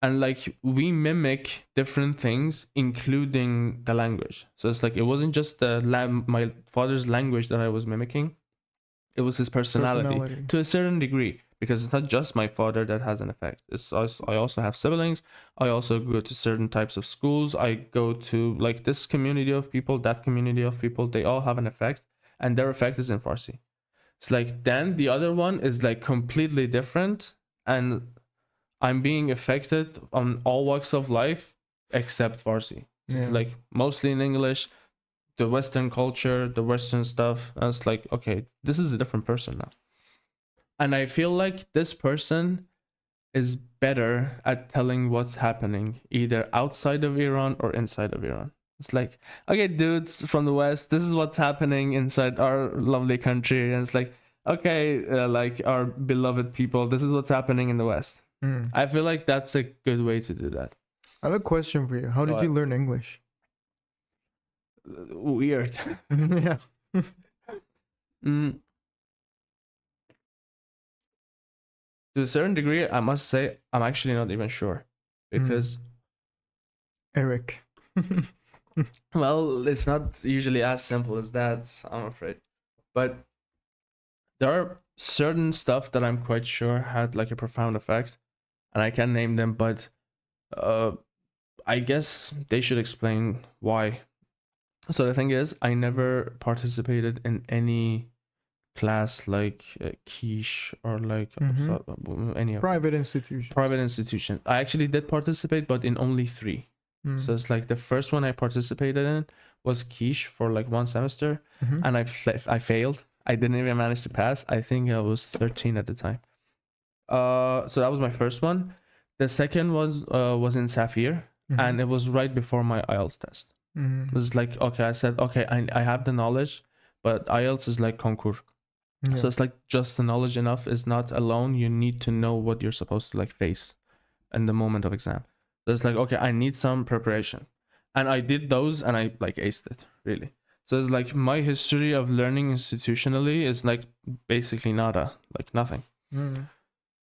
Speaker 1: And like we mimic different things, including the language. So it's like it wasn't just my father's language that I was mimicking; it was his personality to a certain degree. Because it's not just my father that has an effect. It's also, I also have siblings. I also go to certain types of schools. I go to like this community of people, that community of people. They all have an effect, and their effect is in Farsi. It's like then the other one is like completely different, and I'm being affected on all walks of life except Farsi. Yeah. Like mostly in English, the Western culture, the Western stuff. And it's like, okay, this is a different person now. And I feel like this person is better at telling what's happening either outside of Iran or inside of Iran. It's like, okay, dudes from the West, this is what's happening inside our lovely country. And it's like, okay, like our beloved people, this is what's happening in the West. I feel like that's a good way to do that.
Speaker 2: I have a question for you. How did you learn English?
Speaker 1: Weird.
Speaker 2: Yeah.
Speaker 1: To a certain degree, I must say, I'm actually not even sure. Because...
Speaker 2: Eric.
Speaker 1: Well, it's not usually as simple as that, I'm afraid. But there are certain stuff that I'm quite sure had like a profound effect. And I can't name them, but I guess they should explain why. So the thing is, I never participated in any class like quiche or like any of
Speaker 2: Private institutions.
Speaker 1: private institution. I actually did participate, but in only 3. So it's like the first one I participated in was quiche for like 1 semester, and I failed. I didn't even manage to pass. I think I was 13 at the time. So that was my first one. The second was in Saphir, and it was right before my IELTS test. It was like, okay, I said, okay, I have the knowledge, but IELTS is like concours.
Speaker 2: Yeah.
Speaker 1: So it's like just the knowledge enough is not alone. You need to know what you're supposed to like face in the moment of exam. So it's like, okay, I need some preparation. And I did those and I like aced it, really. So it's like my history of learning institutionally is like basically nada, like nothing.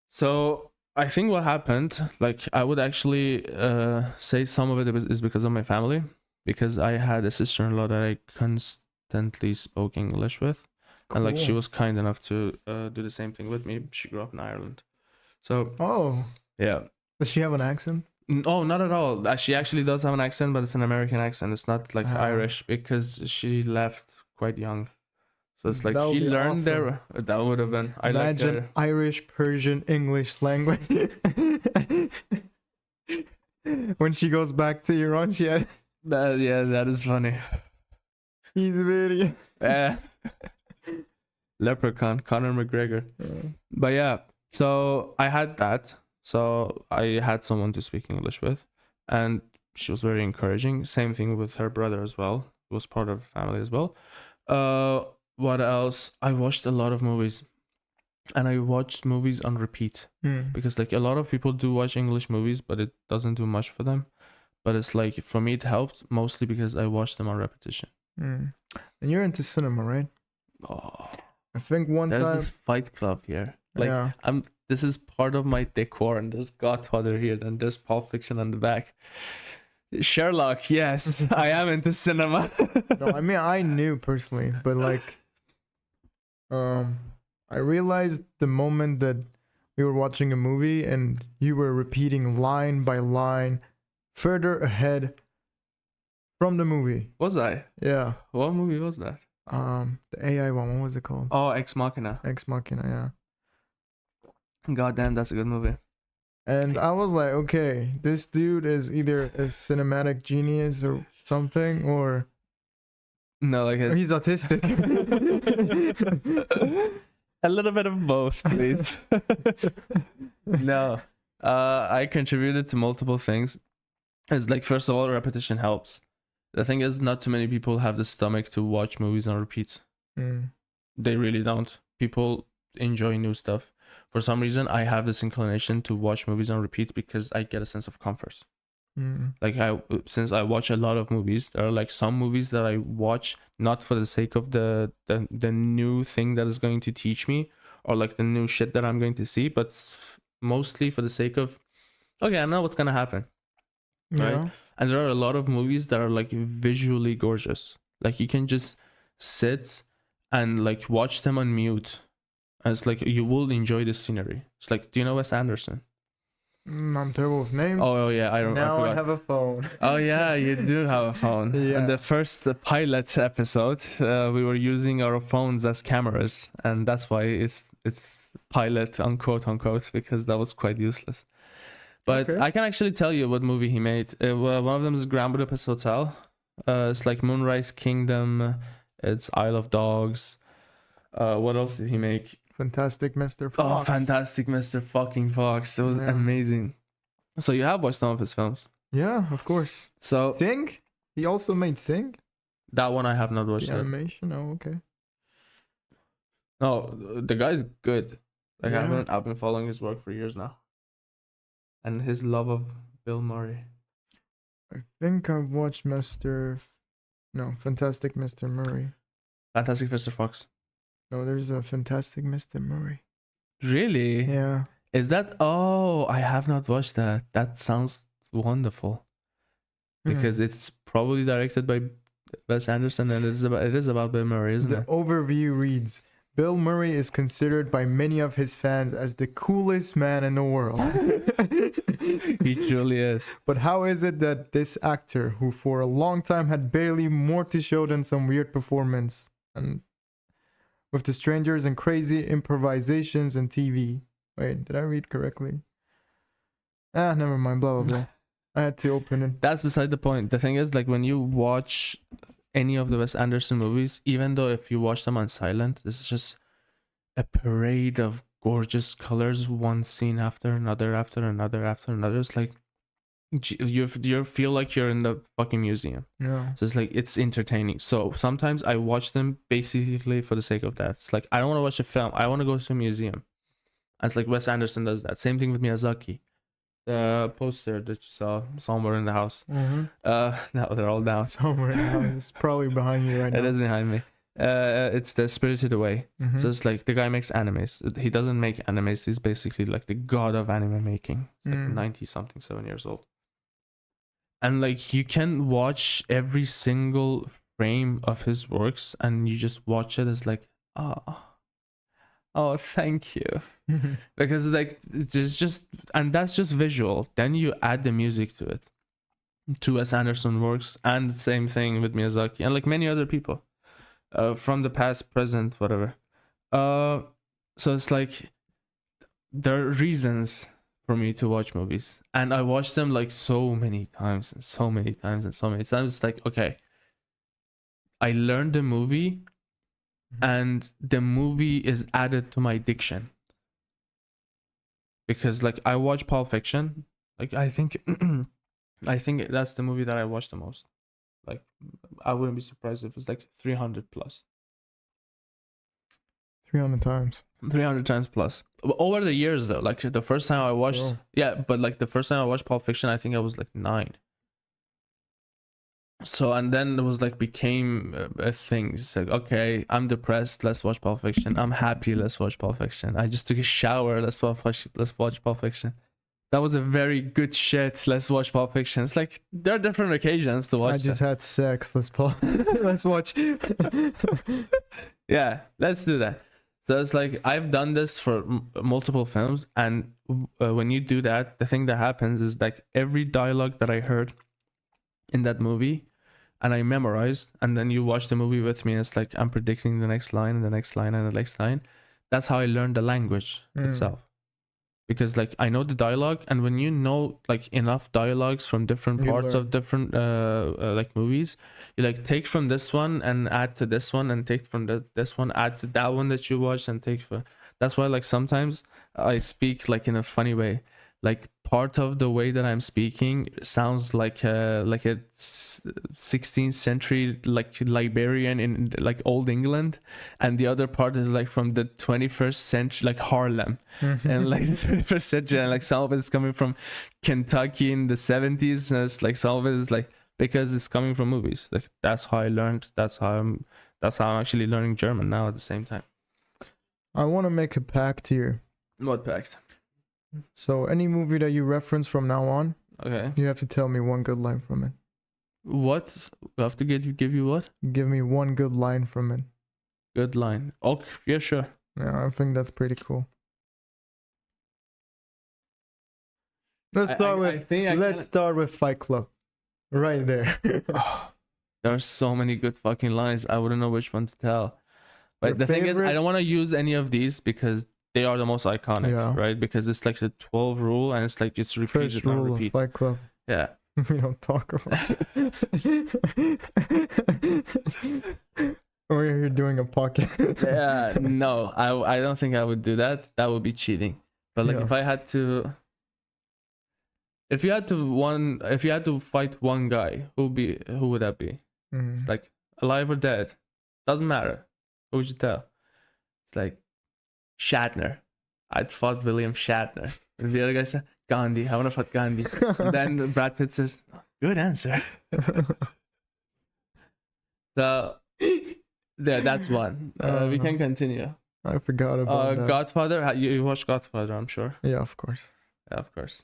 Speaker 1: So I think what happened, like I would actually say some of it is because of my family, because I had a sister-in-law that I constantly spoke English with. And like she was kind enough to do the same thing with me. She grew up in Ireland. So yeah.
Speaker 2: Does she have an accent?
Speaker 1: No, not at all. She actually does have an accent, but it's an American accent. It's not like Irish, because she left quite young. So it's like she learned there. That would have been.
Speaker 2: Imagine Irish, Persian, English language. When she goes back to Iran, she had.
Speaker 1: That is funny.
Speaker 2: He's very.
Speaker 1: Leprechaun, Conor McGregor. But yeah, so I had that. So I had someone to speak English with, and she was very encouraging. Same thing with her brother as well. He was part of the family as well. What else? I watched a lot of movies, and I watched movies on repeat, because like a lot of people do watch English movies, but it doesn't do much for them. But it's like, for me, it helped mostly because I watched them on repetition.
Speaker 2: And you're into cinema, right?
Speaker 1: Oh,
Speaker 2: I think
Speaker 1: there's
Speaker 2: time
Speaker 1: this Fight Club here. Like this is part of my decor, and there's Godfather here, and there's Pulp Fiction on the back. Sherlock, yes, I am into cinema.
Speaker 2: No, I mean, I knew personally, but like, I realized the moment that we were watching a movie and you were repeating line by line further ahead from the movie.
Speaker 1: Was I?
Speaker 2: Yeah.
Speaker 1: What movie was that?
Speaker 2: The AI one. What was it called?
Speaker 1: Oh, Ex Machina.
Speaker 2: Ex Machina, yeah.
Speaker 1: God damn, that's a good movie.
Speaker 2: And I was like, okay, this dude is either a cinematic genius or something, or
Speaker 1: no, like
Speaker 2: he's autistic.
Speaker 1: A little bit of both, please. No, I contributed to multiple things. It's like, first of all, repetition helps. The thing is, not too many people have the stomach to watch movies on repeat. They really don't. People enjoy new stuff. For some reason, I have this inclination to watch movies on repeat because I get a sense of comfort. Like, since I watch a lot of movies, there are like some movies that I watch not for the sake of the new thing that is going to teach me, or like the new shit that I'm going to see, but mostly for the sake of, okay, I know what's gonna happen. Right? And there are a lot of movies that are like visually gorgeous. Like, you can just sit and like watch them on mute, and it's like you will enjoy the scenery. It's like, do you know Wes Anderson?
Speaker 2: I'm terrible with names.
Speaker 1: Oh yeah, I forgot.
Speaker 2: I have a phone.
Speaker 1: Oh yeah, you do have a phone.
Speaker 2: Yeah.
Speaker 1: In the first pilot episode, we were using our phones as cameras, and that's why it's pilot unquote unquote, because that was quite useless. But okay. I can actually tell you what movie he made. One of them is Grand Budapest Hotel. It's like Moonrise Kingdom. It's Isle of Dogs. What else did he make?
Speaker 2: Fantastic Mr. Fox.
Speaker 1: Oh, Fantastic Mr. fucking Fox. It was amazing. So you have watched some of his films?
Speaker 2: Yeah, of course.
Speaker 1: So
Speaker 2: Sing? He also made Sing?
Speaker 1: That one I have not watched.
Speaker 2: The animation? Oh, okay.
Speaker 1: No, the guy's good. Like, I've been following his work for years now. And his love of Bill Murray.
Speaker 2: I think I've watched Fantastic Mr. Murray.
Speaker 1: Fantastic Mr. Fox.
Speaker 2: No, there's a Fantastic Mr. Murray.
Speaker 1: Really?
Speaker 2: Yeah.
Speaker 1: Is that? Oh, I have not watched that. That sounds wonderful. Because it's probably directed by Wes Anderson, and it is about Bill Murray, isn't it?
Speaker 2: The overview reads: Bill Murray is considered by many of his fans as the coolest man in the world.
Speaker 1: He truly is.
Speaker 2: But how is it that this actor, who for a long time had barely more to show than some weird performance, and with the strangers and crazy improvisations and TV. Wait, did I read correctly? Never mind. Blah blah blah. I had to open it.
Speaker 1: That's beside the point. The thing is, like, when you watch any of the Wes Anderson movies, even though if you watch them on silent, this is just a parade of gorgeous colors, one scene after another, after another, after another. It's like you feel like you're in the fucking museum.
Speaker 2: Yeah.
Speaker 1: So it's like, it's entertaining. So sometimes I watch them basically for the sake of that. It's like, I don't want to watch a film, I want to go to a museum. And it's like Wes Anderson does that. Same thing with Miyazaki. The poster that you saw somewhere in the house.
Speaker 2: Mm-hmm.
Speaker 1: Now they're all down.
Speaker 2: Somewhere now. It's probably behind you right now.
Speaker 1: It is behind me. It's the Spirited Away.
Speaker 2: Mm-hmm.
Speaker 1: So it's like, the guy makes animes. He doesn't make animes. He's basically like the god of anime making. He's like 90 something, 7 years old. And like, you can watch every single frame of his works, and you just watch it as like, oh, thank you. Because like, it's just, and that's just visual. Then you add the music to it, to Wes Anderson works, and the same thing with Miyazaki and like many other people, from the past, present, whatever. So it's like, there are reasons for me to watch movies, and I watch them like so many times and so many times and so many times. It's like, okay, I learned the movie, and the movie is added to my diction. Because like, I watch Pulp Fiction, like I think I think that's the movie that I watched the most. Like, I wouldn't be surprised if it's like 300 plus.
Speaker 2: 300 times.
Speaker 1: 300 times plus. Over the years though, like the first time I watched,
Speaker 2: Sure.
Speaker 1: yeah, but like the first time I watched Pulp Fiction, I think I was like 9. So, and then it was like, became a thing. It's like, okay, I'm depressed, let's watch Pulp Fiction. I'm happy, let's watch Pulp Fiction. I just took a shower, let's watch Pulp Fiction. That was a very good shit, let's watch Pulp Fiction. It's like, there are different occasions to watch.
Speaker 2: I just had sex. Let's watch.
Speaker 1: Yeah, let's do that. So it's like, I've done this for multiple films, and when you do that, the thing that happens is like, every dialogue that I heard in that movie, and I memorized, and then you watch the movie with me, and it's like, I'm predicting the next line and the next line and the next line. That's how I learned the language itself. Because like, I know the dialogue, and when you know like enough dialogues from different parts of different like movies, you like take from this one and add to this one, and take from this one, add to that one that you watched, and take from. That's why like, sometimes I speak like in a funny way. Like, part of the way that I'm speaking sounds like a 16th century like librarian in like old England, and the other part is like from the 21st century, like Harlem, and like the 21st century, and like some of it is coming from Kentucky in the 70s, and it's like some of it is like, because it's coming from movies. Like, that's how I learned. That's how I'm actually learning German now at the same time.
Speaker 2: I want to make a pact here.
Speaker 1: What pact?
Speaker 2: So any movie that you reference from now on,
Speaker 1: Okay.
Speaker 2: you have to tell me one good line from it.
Speaker 1: What? We have to give you what?
Speaker 2: Give me one good line from it.
Speaker 1: Good line. Okay, yeah, sure.
Speaker 2: Yeah, I think that's pretty cool. Let's start with Fight Club. Right there.
Speaker 1: There are so many good fucking lines. I wouldn't know which one to tell. But
Speaker 2: Your
Speaker 1: the thing is,
Speaker 2: favorite?
Speaker 1: I don't want to use any of these because they are the most iconic,
Speaker 2: Yeah.
Speaker 1: right? Because it's like the 12 rule, and it's like, it's repeated,
Speaker 2: First
Speaker 1: not
Speaker 2: rule of
Speaker 1: repeat.
Speaker 2: Fight Club.
Speaker 1: Yeah.
Speaker 2: We don't talk about it. We're here doing a podcast.
Speaker 1: Yeah, no, I don't think I would do that. That would be cheating. But like,
Speaker 2: Yeah.
Speaker 1: if you had to fight one guy, who would that be? It's like, alive or dead, doesn't matter. Who would you tell? It's like, Shatner. I'd fought William Shatner. And the other guy said, Gandhi. I want to fight Gandhi. And then Brad Pitt says, good answer. So yeah, that's one. We can continue.
Speaker 2: I forgot about that.
Speaker 1: Godfather. You watched Godfather, I'm sure.
Speaker 2: Yeah, of course.
Speaker 1: Yeah, of course.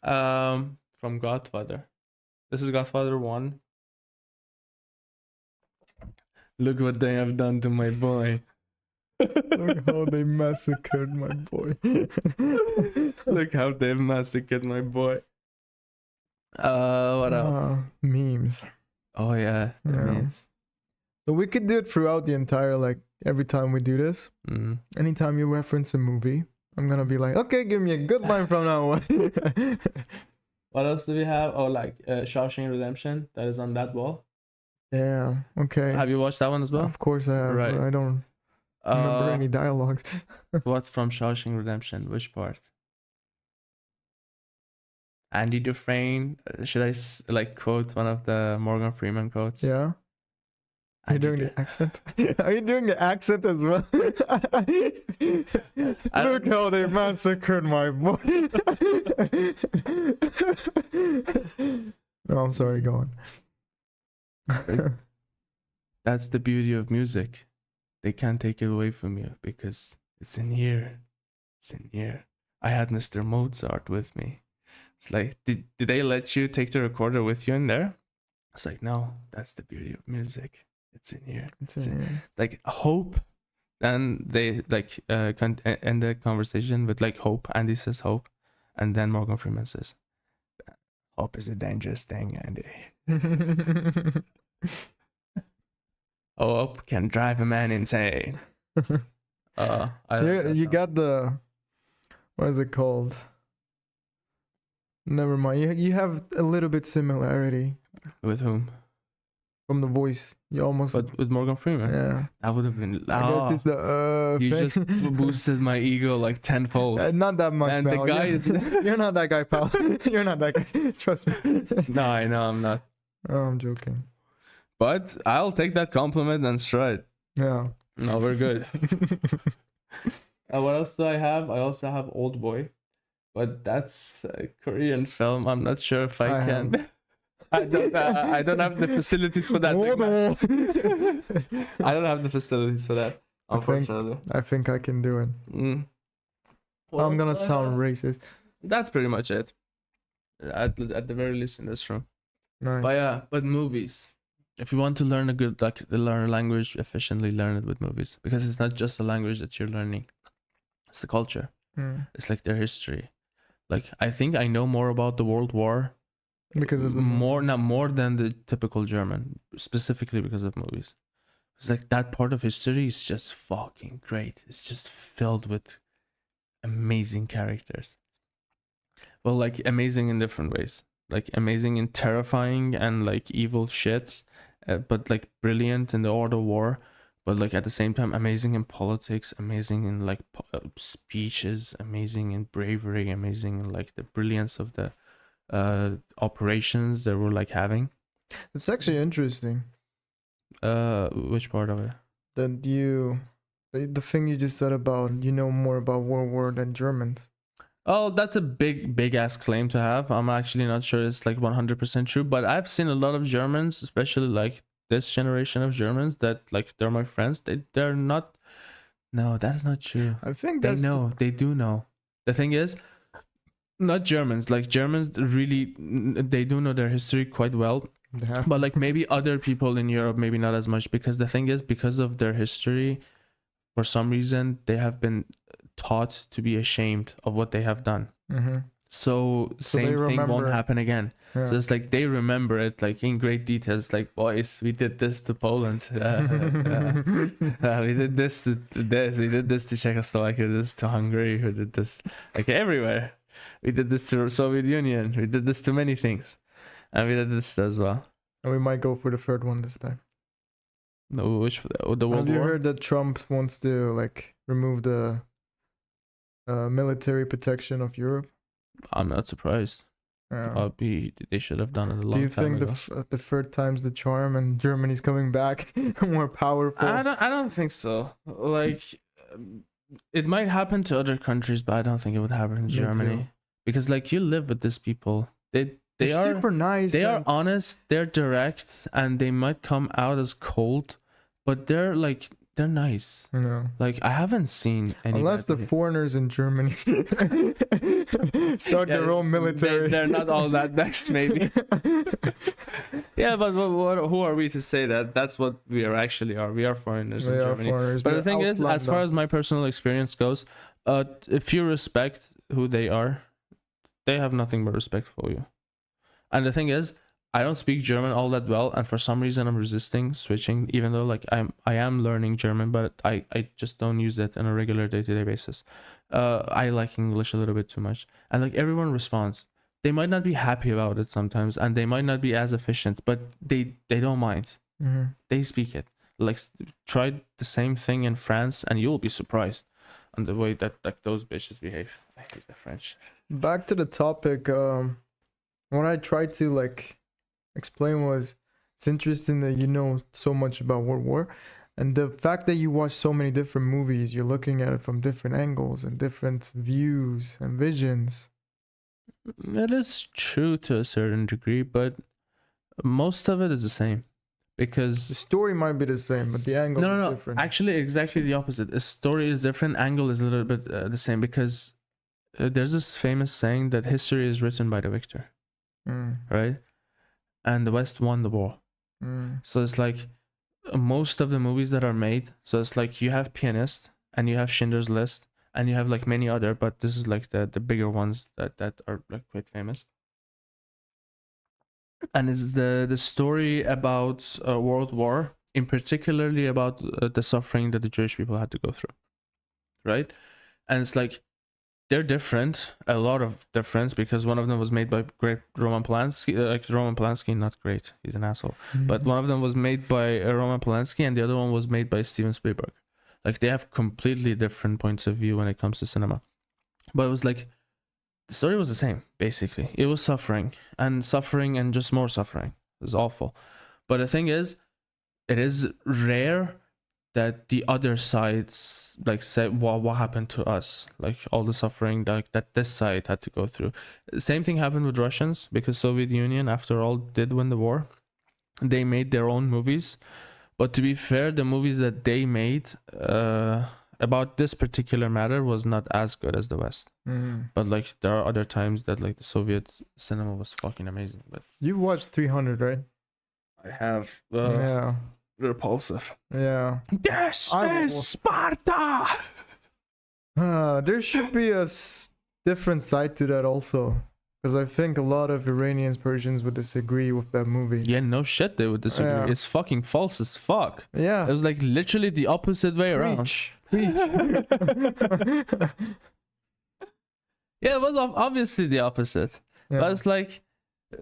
Speaker 1: From Godfather. This is Godfather 1. Look what they have done to my boy.
Speaker 2: Look how they massacred my boy.
Speaker 1: Look how they've massacred my boy. What else?
Speaker 2: Memes.
Speaker 1: Oh yeah, the
Speaker 2: Yeah.
Speaker 1: memes.
Speaker 2: So we could do it throughout the entire, like, every time we do this.
Speaker 1: Mm.
Speaker 2: Anytime you reference a movie, I'm gonna be like, okay, give me a good line from now on.
Speaker 1: What else do we have? Oh, like Shawshank Redemption, that is on that wall.
Speaker 2: Yeah, okay.
Speaker 1: Have you watched that one as well?
Speaker 2: Of course I have.
Speaker 1: Right.
Speaker 2: I don't remember any dialogues.
Speaker 1: What from Shawshank Redemption? Which part? Andy Dufresne. Should I like quote one of the Morgan Freeman quotes?
Speaker 2: Yeah. Are you doing the accent? Are you doing the accent as well? Look how they massacred my boy. No, I'm sorry, go on.
Speaker 1: That's the beauty of music. They can't take it away from you because it's in here. It's in here. I had Mr. Mozart with me. It's like, did they let you take the recorder with you in there? It's like, no, that's the beauty of music. It's in here.
Speaker 2: It's in here.
Speaker 1: Like hope. And they like end the conversation with like hope. Andy says hope. And then Morgan Freeman says, hope is a dangerous thing, Andy. Hope can drive a man insane.
Speaker 2: You got the, what is it called? Never mind. You have a little bit similarity.
Speaker 1: With whom?
Speaker 2: From the voice. You almost.
Speaker 1: But with Morgan Freeman.
Speaker 2: Yeah.
Speaker 1: That would have been.
Speaker 2: I guess it's the
Speaker 1: you
Speaker 2: thing.
Speaker 1: just boosted my ego like tenfold.
Speaker 2: Not that much,
Speaker 1: And
Speaker 2: pal.
Speaker 1: the guy
Speaker 2: You're not that guy, pal. You're not that guy. Trust me.
Speaker 1: No, I know I'm not.
Speaker 2: Oh, I'm joking.
Speaker 1: But I'll take that compliment and stride.
Speaker 2: Yeah.
Speaker 1: No, we're good. What else do I have? I also have Old Boy, but that's a Korean film. I'm not sure if I can. I don't have the facilities for that. I don't have the facilities for that, unfortunately.
Speaker 2: I think I can do it.
Speaker 1: Well,
Speaker 2: I'm gonna sound racist.
Speaker 1: That's pretty much it. At the very least in this room.
Speaker 2: Nice.
Speaker 1: But yeah, but movies. If you want to learn learn a language efficiently, learn it with movies, because it's not just the language that you're learning. It's the culture. It's like their history. Like I think I know more about the World War
Speaker 2: because of
Speaker 1: more than the typical German, specifically because of movies. It's like that part of history is just fucking great. It's just filled with amazing characters. Well, like amazing in different ways. Like amazing in terrifying and like evil shits, but like brilliant in the art of war. But like at the same time, amazing in politics, amazing in like speeches, amazing in bravery, amazing in like the brilliance of the operations that we're like having.
Speaker 2: It's actually interesting.
Speaker 1: Which part of it?
Speaker 2: That the thing you just said about you know more about World War than Germans.
Speaker 1: Oh, that's a big ass claim to have. I'm actually not sure it's like 100% true, but I've seen a lot of Germans, especially like this generation of Germans that like they're my friends. They're not. No, that's not true.
Speaker 2: I think
Speaker 1: they know. They do know. The thing is, not Germans. Like Germans really, they do know their history quite well. But like maybe other people in Europe, maybe not as much, because the thing is, because of their history, for some reason, they have been taught to be ashamed of what they have done. So same thing won't happen again. Yeah. So it's like they remember it like in great details, like, boys, we did this to Poland, we did this to this, we did this to Czechoslovakia, this to Hungary, we did this like everywhere, we did this to Soviet Union, we did this to many things, and we did this as well.
Speaker 2: And we might go for the third one this time.
Speaker 1: No, which the World War?
Speaker 2: Have you heard that Trump wants to like remove the military protection of Europe?
Speaker 1: I'm not surprised. They should have done it a long time ago.
Speaker 2: Do you think the third time's the charm and Germany's coming back more powerful?
Speaker 1: I don't think so. Like, it might happen to other countries, but I don't think it would happen in Germany. Too. Because like you live with these people. They are
Speaker 2: super nice.
Speaker 1: They are honest, they're direct, and they might come out as cold, but they're nice.
Speaker 2: No.
Speaker 1: Like I haven't seen any.
Speaker 2: Unless the foreigners in Germany start their own military.
Speaker 1: They're not all that nice, maybe. Yeah, but who are we to say that? That's what we actually are. We are foreigners in Germany. But the thing is, as far as my personal experience goes, if you respect who they are, they have nothing but respect for you. And the thing is, I don't speak German all that well, and for some reason I'm resisting switching, even though like I am learning German, but I just don't use it on a regular day-to-day basis. I like English a little bit too much, and like everyone responds. They might not be happy about it sometimes, and they might not be as efficient, but they don't mind. They speak it. Like try the same thing in France, and you'll be surprised on the way that like those bitches behave. I hate the French.
Speaker 2: Back to the topic. What I tried to like explain was, it's interesting that you know so much about World War, and the fact that you watch so many different movies, you're looking at it from different angles and different views and visions.
Speaker 1: That is true to a certain degree, but most of it is the same.
Speaker 2: The
Speaker 1: Because
Speaker 2: story might be the same, but the angle is
Speaker 1: no.
Speaker 2: different.
Speaker 1: Actually, exactly the opposite. The story is different. Angle is a little bit the same because there's this famous saying that history is written by the victor, right? And the West won the war. So it's like most of the movies that are made. So it's like you have Pianist and you have Schindler's List and you have like many other, but this is like the bigger ones that are like quite famous. And it's the story about World War, in particularly about the suffering that the Jewish people had to go through, right? And it's like they're different, a lot of difference, because one of them was made by great Roman Polanski, like Roman Polanski, not great, he's an asshole, but one of them was made by Roman Polanski, and the other one was made by Steven Spielberg. Like they have completely different points of view when it comes to cinema, but it was like the story was the same basically. It was suffering and just more suffering. It was awful, but the thing is, it is rare that the other sides like say what happened to us, like all the suffering that this side had to go through. Same thing happened with Russians, because Soviet Union after all did win the war. They made their own movies, but to be fair, the movies that they made about this particular matter was not as good as the West. But like there are other times that like the Soviet cinema was fucking amazing. But
Speaker 2: You watched 300, right?
Speaker 1: I have
Speaker 2: Yeah.
Speaker 1: repulsive.
Speaker 2: Yeah.
Speaker 1: This
Speaker 2: I
Speaker 1: is
Speaker 2: will-
Speaker 1: Sparta.
Speaker 2: There should be a different side to that also, because I think a lot of Iranians, Persians would disagree with that movie.
Speaker 1: Yeah, no shit, they would disagree.
Speaker 2: Yeah.
Speaker 1: It's fucking false as fuck.
Speaker 2: Yeah.
Speaker 1: It was like literally the opposite way around.
Speaker 2: Preach.
Speaker 1: Yeah, it was obviously the opposite.
Speaker 2: Yeah.
Speaker 1: But it's like,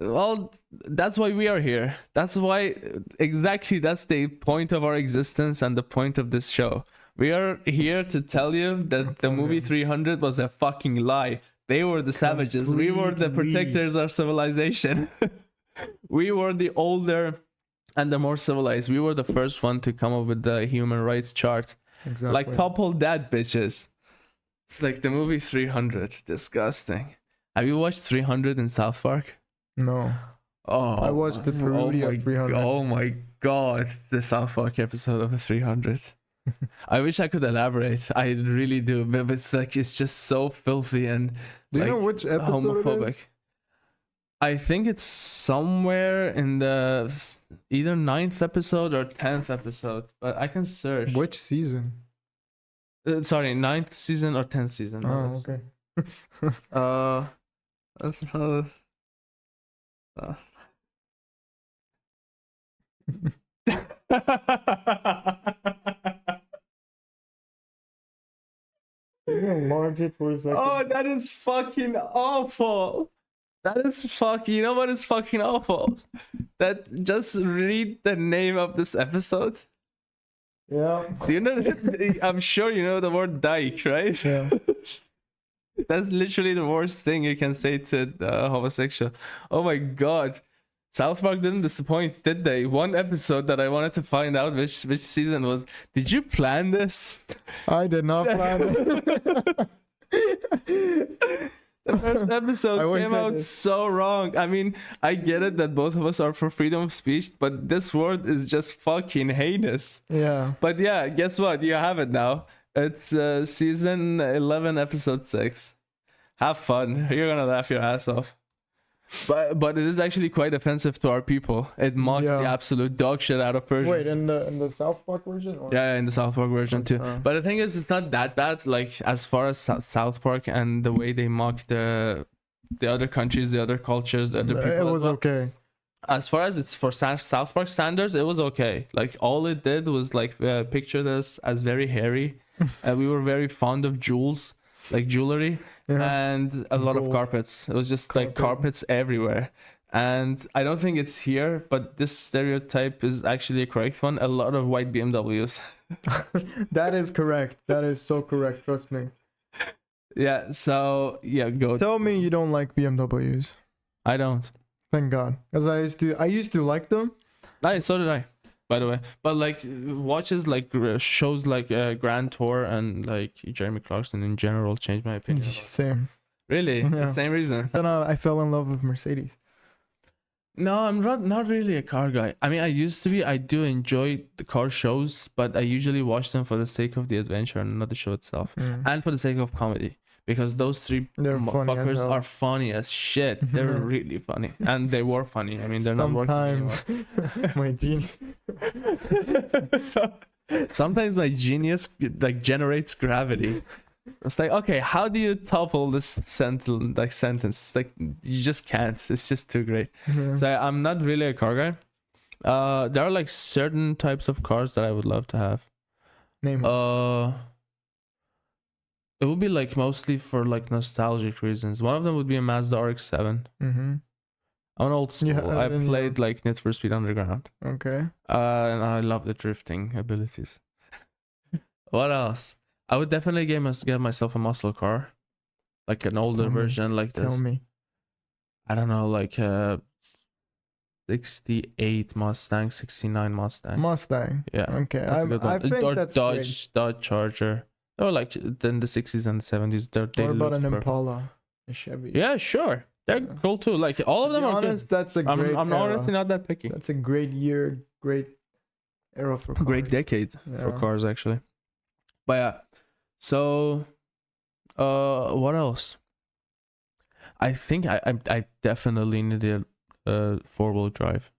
Speaker 1: well, that's why we are here. That's why, exactly, that's the point of our existence and the point of this show. We are here to tell you that the movie 300 was a fucking lie. They were the savages. We were the
Speaker 2: Completely.
Speaker 1: protectors of civilization. We were the older and the more civilized. We were the first one to come up with the human rights chart.
Speaker 2: Exactly.
Speaker 1: Like topple that, bitches. It's like the movie 300. Disgusting. Have you watched 300 in South Park?
Speaker 2: No.
Speaker 1: Oh,
Speaker 2: I watched the parody of 300.
Speaker 1: Oh my god, the South Park episode of 300. I wish I could elaborate. I really do, but it's like it's just so filthy and
Speaker 2: Do you
Speaker 1: like,
Speaker 2: know which episode it is?
Speaker 1: I think it's somewhere in the either 9th episode or 10th episode, but I can search.
Speaker 2: Which season?
Speaker 1: Sorry, 9th season or 10th season.
Speaker 2: Oh, okay.
Speaker 1: That's
Speaker 2: Enlarge it for a second.
Speaker 1: Oh, that is fucking awful. That is fucking. You know what is fucking awful? That just read the name of this episode.
Speaker 2: Yeah.
Speaker 1: Do you know? I'm sure you know the word dyke, right?
Speaker 2: Yeah.
Speaker 1: That's literally the worst thing you can say to a homosexual. Oh my god. South Park didn't disappoint, did they? One episode that I wanted to find out which season was. Did you plan this?
Speaker 2: I did not plan it.
Speaker 1: The first episode
Speaker 2: I wish
Speaker 1: came
Speaker 2: I
Speaker 1: out
Speaker 2: did.
Speaker 1: so wrong. I mean, I get it that both of us are for freedom of speech, but this word is just fucking heinous.
Speaker 2: Yeah.
Speaker 1: But yeah, guess what? You have it now. It's season 11, episode 6. Have fun. You're gonna laugh your ass off. But it is actually quite offensive to our people. It mocks the
Speaker 2: Yeah.
Speaker 1: absolute dog shit out of Persians.
Speaker 2: Wait, in the South Park version? Or?
Speaker 1: Yeah, in the South Park version too. But the thing is, it's not that bad. Like as far as South Park and the way they mock the other countries, the other cultures, the other people.
Speaker 2: It
Speaker 1: as
Speaker 2: was
Speaker 1: well.
Speaker 2: okay.
Speaker 1: as far as it's for South Park standards, it was okay. Like all it did was like picture us as very hairy. We were very fond of jewels, like jewelry, and a lot of
Speaker 2: Gold.
Speaker 1: carpets. It was just like carpets everywhere. And I don't think it's here, but this stereotype is actually a correct one. A lot of white BMWs.
Speaker 2: That is correct. That is so correct. Trust me.
Speaker 1: Yeah. So yeah, go.
Speaker 2: Tell me you don't like BMWs.
Speaker 1: I don't.
Speaker 2: Thank God, because I used to like them.
Speaker 1: So did I, by the way. But like watches like shows like Grand Tour and like Jeremy Clarkson in general changed my opinion.
Speaker 2: Same.
Speaker 1: Really?
Speaker 2: Yeah.
Speaker 1: The same reason?
Speaker 2: Then I fell in love with Mercedes.
Speaker 1: No, I'm not really a car guy. I mean, I used to be. I do enjoy the car shows, but I usually watch them for the sake of the adventure and not the show itself, and for the sake of comedy. Because those three fuckers are funny as shit. They're really funny, and they were funny. I mean, they're not working anymore.
Speaker 2: My genius.
Speaker 1: Sometimes my genius like generates gravity. It's like, okay, how do you topple this sentence? Like, you just can't. It's just too great. So I'm not really a car guy. There are like certain types of cars that I would love to have.
Speaker 2: Name
Speaker 1: it would be like mostly for like nostalgic reasons. One of them would be a Mazda RX-7. I'm an old school.
Speaker 2: Yeah,
Speaker 1: I played like Need for Speed Underground.
Speaker 2: Okay.
Speaker 1: And I love the drifting abilities. What else? I would definitely get myself a muscle car, like an older version, like this.
Speaker 2: Tell me.
Speaker 1: I don't know, like a 68 Mustang, 69 Mustang.
Speaker 2: Mustang.
Speaker 1: Yeah.
Speaker 2: Okay.
Speaker 1: I
Speaker 2: think
Speaker 1: or
Speaker 2: that's
Speaker 1: Dodge Charger. Or like in the 60s and 70s.
Speaker 2: What about an Impala? A Chevy?
Speaker 1: Yeah, sure. They're cool too. Like all of them are
Speaker 2: honest,
Speaker 1: good.
Speaker 2: That's a great
Speaker 1: I'm honestly not that picky.
Speaker 2: That's a great year, great era for cars.
Speaker 1: Great decade for cars, actually. But yeah. So, what else? I think I definitely need a 4-wheel drive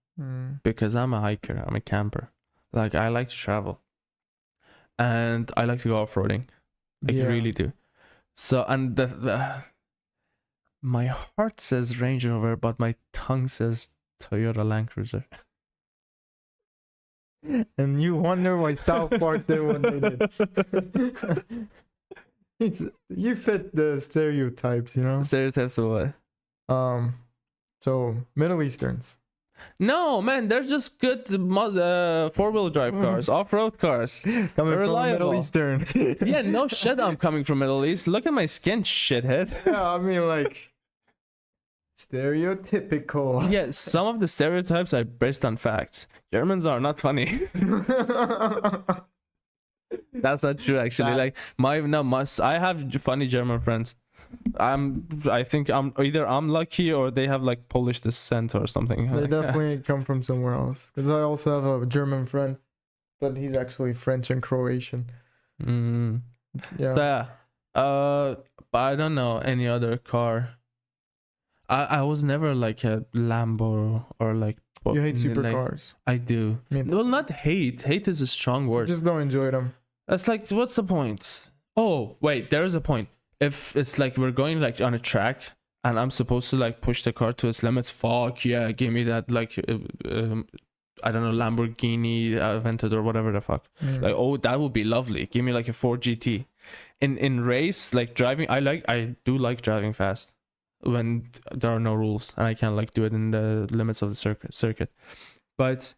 Speaker 1: because I'm a hiker. I'm a camper. Like I like to travel, and I like to go off-roading. I really do. So, and my heart says Range Rover, but my tongue says Toyota Land Cruiser.
Speaker 2: And you wonder why South Park did what they did. You fit the stereotypes, you know.
Speaker 1: Stereotypes of what?
Speaker 2: So Middle Easterns.
Speaker 1: No, man, they're just good 4-wheel drive cars, off-road cars.
Speaker 2: Coming from Middle Eastern.
Speaker 1: Yeah, no shit, I'm coming from Middle East. Look at my skin, shithead.
Speaker 2: Yeah, I mean, like, stereotypical.
Speaker 1: Yeah, some of the stereotypes are based on facts. Germans are not funny. That's not true, actually.
Speaker 2: Facts.
Speaker 1: Like I have funny German friends. I think I'm lucky or they have like Polish descent or something.
Speaker 2: They
Speaker 1: like,
Speaker 2: definitely come from somewhere else. Because I also have a German friend, but he's actually French and Croatian. Yeah.
Speaker 1: So yeah. But I don't know any other car. I was never like a Lambo or like.
Speaker 2: You hate supercars.
Speaker 1: I do. Well, not hate. Hate is a strong word.
Speaker 2: Just don't enjoy them.
Speaker 1: That's like, what's the point? Oh, wait, there is a point. If it's like we're going like on a track and I'm supposed to like push the car to its limits, fuck yeah, give me that like I don't know, Lamborghini Aventador, whatever the fuck. Like, oh, that would be lovely. Give me like a 4 GT. In race, like driving, I do like driving fast when there are no rules and I can like do it in the limits of the circuit. But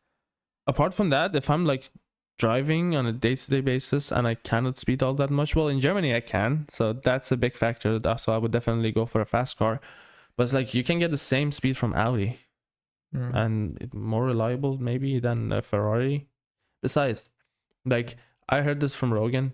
Speaker 1: apart from that, if I'm like driving on a day-to-day basis and I cannot speed all that much, well, in Germany I can, so that's a big factor. So I would definitely go for a fast car. But it's like you can get the same speed from Audi and more reliable maybe than a Ferrari. Besides, like I heard this from Rogan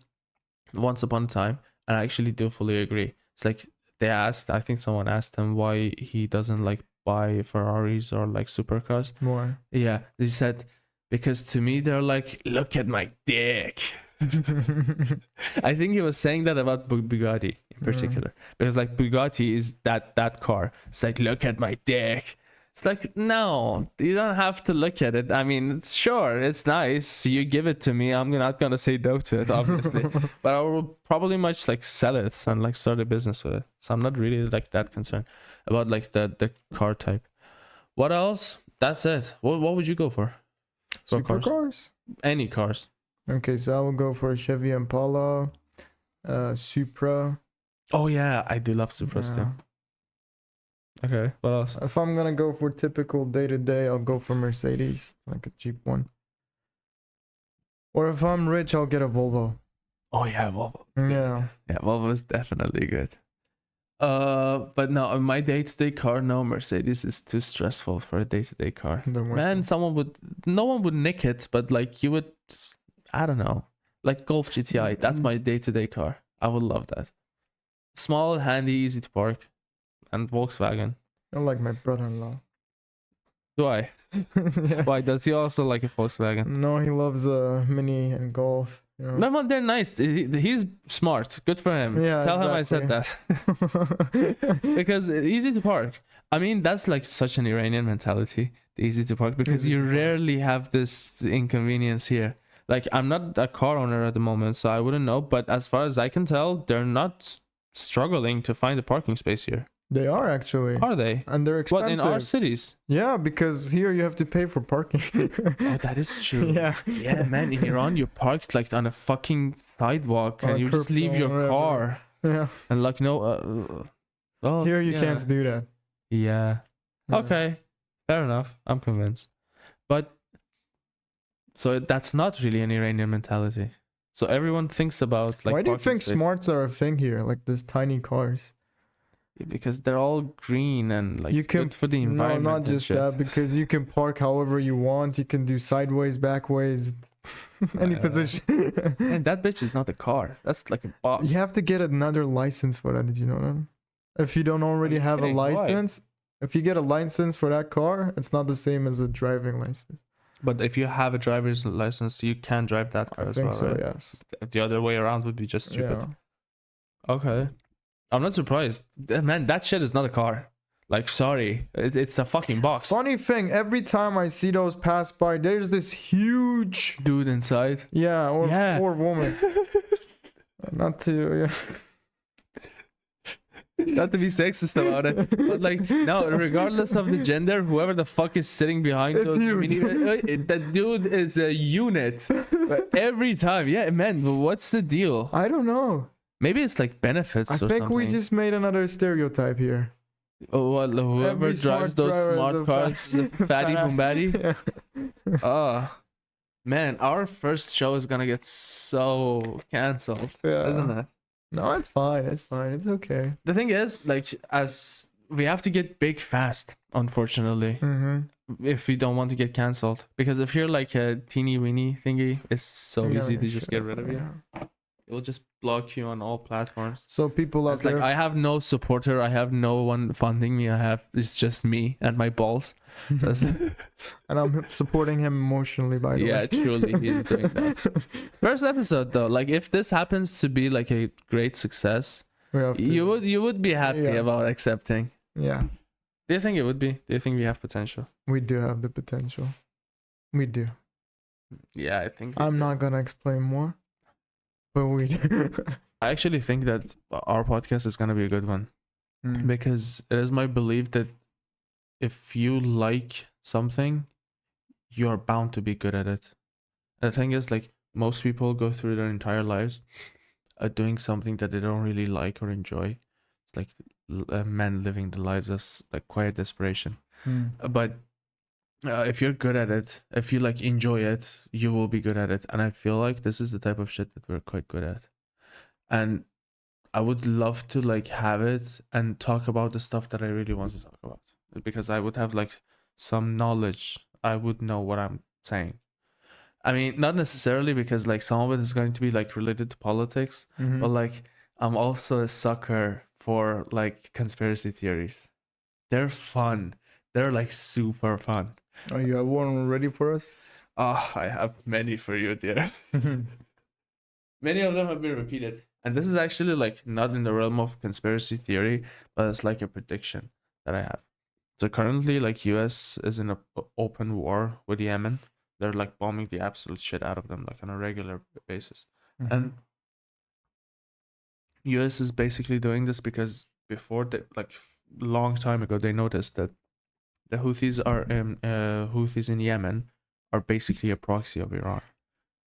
Speaker 1: once upon a time, and I actually do fully agree. It's like I think someone asked him why he doesn't like buy Ferraris or like supercars.
Speaker 2: More.
Speaker 1: Yeah, he said, because to me they're like, look at my dick. I think he was saying that about Bugatti in particular, because like Bugatti is that car. It's like, look at my dick. It's like, no, you don't have to look at it. I mean, sure, it's nice. You give it to me. I'm not gonna say no to it, obviously. But I will probably much like sell it and like start a business with it. So I'm not really like that concerned about like the car type. What else? That's it. What would you go for cars?
Speaker 2: Supercars?
Speaker 1: Any cars.
Speaker 2: Okay, so I will go for a Chevy Impala, Supra.
Speaker 1: Oh yeah, I do love Supras too. Okay, what else?
Speaker 2: If I'm gonna go for typical day to day, I'll go for Mercedes, like a cheap one. Or if I'm rich, I'll get a Volvo.
Speaker 1: Oh yeah, Volvo.
Speaker 2: Yeah.
Speaker 1: Yeah, Volvo is definitely good. But no, my day-to-day car, no, Mercedes is too stressful for a day-to-day car. Man, no one would nick it, but like you would, I don't know, like Golf GTI. That's my day-to-day car. I would love that. Small, handy, easy to park, and Volkswagen.
Speaker 2: I like my brother-in-law.
Speaker 1: Do I?
Speaker 2: Yeah.
Speaker 1: Why does he also like a Volkswagen?
Speaker 2: No, he loves Mini and Golf. You know?
Speaker 1: No, they're nice. He's smart. Good for him.
Speaker 2: Yeah,
Speaker 1: Tell him I said
Speaker 2: exactly.
Speaker 1: that. Because easy to park. I mean, that's like such an Iranian mentality. The easy to park, because
Speaker 2: Easy
Speaker 1: you
Speaker 2: to park.
Speaker 1: rarely have this inconvenience here. Like, I'm not a car owner at the moment, so I wouldn't know. But as far as I can tell, they're not struggling to find a parking space here.
Speaker 2: They are actually.
Speaker 1: Are they?
Speaker 2: And they're expensive.
Speaker 1: What, in our cities?
Speaker 2: Yeah, because here you have to pay for parking.
Speaker 1: Oh, that is true.
Speaker 2: Yeah.
Speaker 1: Yeah, man. In Iran, you're parked like on a fucking sidewalk,
Speaker 2: On
Speaker 1: and
Speaker 2: a
Speaker 1: you just
Speaker 2: curb
Speaker 1: leave
Speaker 2: zone,
Speaker 1: your
Speaker 2: whatever.
Speaker 1: car.
Speaker 2: Yeah.
Speaker 1: And like, no. Oh,
Speaker 2: Here you
Speaker 1: yeah.
Speaker 2: can't do that.
Speaker 1: Yeah.
Speaker 2: Yeah.
Speaker 1: Okay. Fair enough. I'm convinced. But so that's not really an Iranian mentality. So everyone thinks about like.
Speaker 2: Why do you
Speaker 1: parking
Speaker 2: think
Speaker 1: space.
Speaker 2: smarts are a thing here? Like these tiny cars.
Speaker 1: Because they're all green and like
Speaker 2: You can-
Speaker 1: good for the
Speaker 2: No,
Speaker 1: environment.
Speaker 2: not
Speaker 1: and
Speaker 2: just
Speaker 1: shit.
Speaker 2: that, because you can park however you want. You can do sideways, backways, any position.
Speaker 1: And that bitch is not a car. That's like a box.
Speaker 2: You have to get another license for that. Did you know that? If you don't already
Speaker 1: you
Speaker 2: have
Speaker 1: kidding?
Speaker 2: a
Speaker 1: Why?
Speaker 2: license, if you get a license for that car, it's not the same as a driving license.
Speaker 1: But if you have a driver's license, you can drive that car
Speaker 2: I
Speaker 1: as
Speaker 2: think
Speaker 1: well,
Speaker 2: so.
Speaker 1: right?
Speaker 2: Yes.
Speaker 1: The other way around would be just stupid.
Speaker 2: Yeah.
Speaker 1: Okay. I'm not surprised. Man, that shit is not a car. Like, sorry. It's a fucking box.
Speaker 2: Funny thing, every time I see those pass by, there's this huge,
Speaker 1: Dude inside.
Speaker 2: yeah,
Speaker 1: Yeah.
Speaker 2: or woman. Not to, yeah.
Speaker 1: Not to be sexist about it. But like, no, regardless of the gender, whoever the fuck is sitting behind
Speaker 2: It's
Speaker 1: those
Speaker 2: huge.
Speaker 1: that dude is a unit. But every time. Yeah, man, but what's the deal?
Speaker 2: I don't know.
Speaker 1: Maybe it's like benefits
Speaker 2: I
Speaker 1: or
Speaker 2: think
Speaker 1: something.
Speaker 2: we just made another stereotype here.
Speaker 1: Oh, well, whoever
Speaker 2: Every
Speaker 1: drives
Speaker 2: smart
Speaker 1: those
Speaker 2: driver is
Speaker 1: smart
Speaker 2: a
Speaker 1: cars, the fatty boombatty.
Speaker 2: Yeah.
Speaker 1: Oh, man, our first show is gonna get so cancelled,
Speaker 2: Yeah.
Speaker 1: isn't it?
Speaker 2: No, it's fine. It's fine. It's okay.
Speaker 1: The thing is, like, as we have to get big fast, unfortunately,
Speaker 2: Mm-hmm.
Speaker 1: if we don't want to get cancelled. Because if you're like a teeny weeny thingy, it's so easy to just get rid of you. It will just block you on all platforms.
Speaker 2: So people out
Speaker 1: It's like
Speaker 2: there,
Speaker 1: I have no supporter. I have no one funding me. It's just me and my balls. So
Speaker 2: and I'm supporting him emotionally. By the
Speaker 1: yeah,
Speaker 2: way,
Speaker 1: truly, he's doing that. First episode though, like if this happens to be like a great success,
Speaker 2: We have to-
Speaker 1: you would be happy
Speaker 2: Yes.
Speaker 1: about accepting.
Speaker 2: Yeah,
Speaker 1: Do you think it would be? Do you think we have potential?
Speaker 2: we do have the potential. We do.
Speaker 1: Yeah, I think. we
Speaker 2: I'm
Speaker 1: do.
Speaker 2: not gonna explain more, but we do.
Speaker 1: I actually think that our podcast is gonna be a good one.
Speaker 2: Mm.
Speaker 1: Because it is my belief that if you like something, you're bound to be good at it. And the thing is, like, most people go through their entire lives doing something that they don't really like or enjoy. It's like men living the lives of like quiet desperation.
Speaker 2: Mm.
Speaker 1: But if you're good at it, if you like enjoy it, you will be good at it. And I feel like this is the type of shit that we're quite good at. And I would love to like have it and talk about the stuff that I really want to talk about, because I would have like some knowledge. I would know what I'm saying. I mean, not necessarily because like some of it is going to be like related to politics,
Speaker 2: Mhm.
Speaker 1: but like I'm also a sucker for like conspiracy theories. They're fun. They're like super fun.
Speaker 2: Oh, you have one ready for us?
Speaker 1: Oh, I have many for you, dear. Many of them have been repeated. And this is actually like not in the realm of conspiracy theory, but it's like a prediction that I have. So currently, like US is in an open war with Yemen. They're like bombing the absolute shit out of them, like on a regular basis.
Speaker 2: Mhm.
Speaker 1: And US is basically doing this because before they, like long time ago, they noticed that The Houthis in Yemen are basically a proxy of Iran.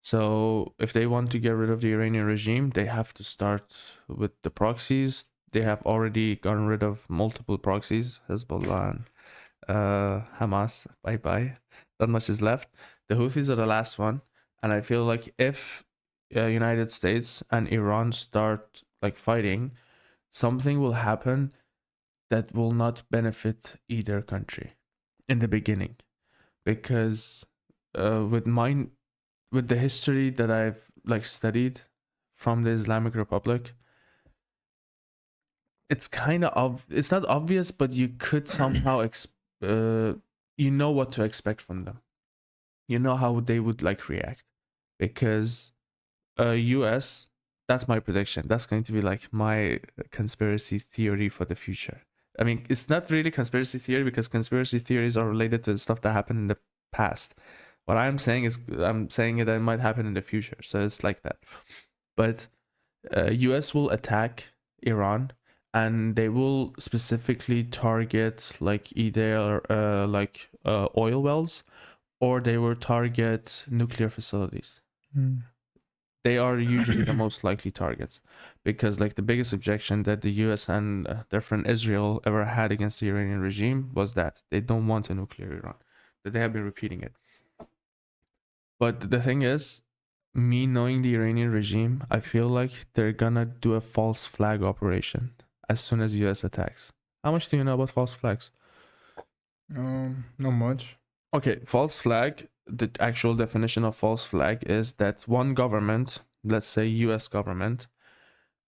Speaker 1: So if they want to get rid of the Iranian regime, they have to start with the proxies. They have already gotten rid of multiple proxies, Hezbollah and Hamas. Bye bye. Not much is left. The Houthis are the last one, and I feel like if United States and Iran start like fighting, something will happen that will not benefit either country in the beginning, because with the history that I've like studied from the Islamic Republic, it's kind of it's not obvious, but you could somehow you know what to expect from them. You know how they would like react, because US, that's my prediction. That's going to be like my conspiracy theory for the future. I mean, it's not really conspiracy theory because conspiracy theories are related to stuff that happened in the past. What I'm saying is, I'm saying that it might happen in the future. So it's like that. But US will attack Iran, and they will specifically target like either oil wells, or they will target nuclear facilities. They are usually the most likely targets, because like the biggest objection that the US and their friend Israel ever had against the Iranian regime was that they don't want a nuclear Iran. That they have been repeating it. But the thing is, me knowing the Iranian regime, I feel like they're gonna do a false flag operation as soon as US attacks. How much do you know about false flags?
Speaker 2: Not much.
Speaker 1: Okay, false flag, the actual definition of false flag is that one government, let's say US government,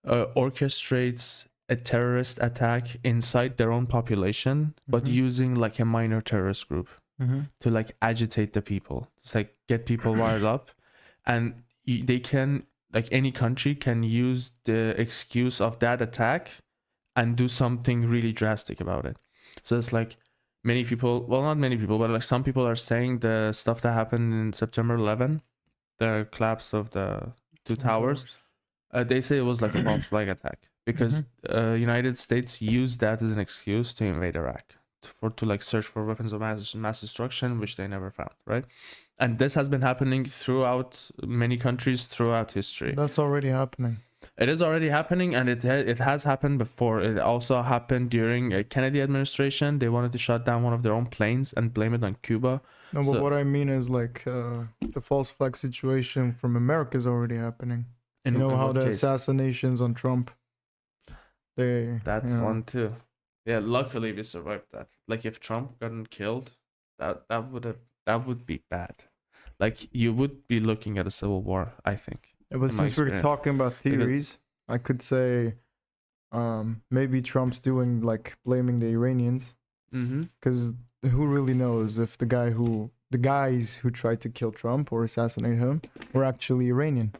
Speaker 1: orchestrates a terrorist attack inside their own population, but using like a minor terrorist group to like agitate the people. It's like get people wired up, and they can, like any country can use the excuse of that attack and do something really drastic about it. So it's like many people, well, not many people, but like some people are saying the stuff that happened in September 11, the collapse of the two towers, they say it was like a false flag attack because United States used that as an excuse to invade Iraq to like search for weapons of mass destruction, which they never found, right? And this has been happening throughout many countries throughout history.
Speaker 2: That's already happening.
Speaker 1: It is already happening, and it has happened before. It also happened during a Kennedy administration. They wanted to shut down one of their own planes and blame it on Cuba.
Speaker 2: No, but what I mean is like the false flag situation from America is already happening. You know how the assassinations on Trump.
Speaker 1: That's one too. Yeah, luckily we survived that. Like if Trump gotten killed, that would be bad. Like you would be looking at a civil war, I think.
Speaker 2: Yeah, but since we're talking about theories, I could say maybe Trump's doing like blaming the Iranians. Because who really knows if the guys who tried to kill Trump or assassinate him were actually Iranian?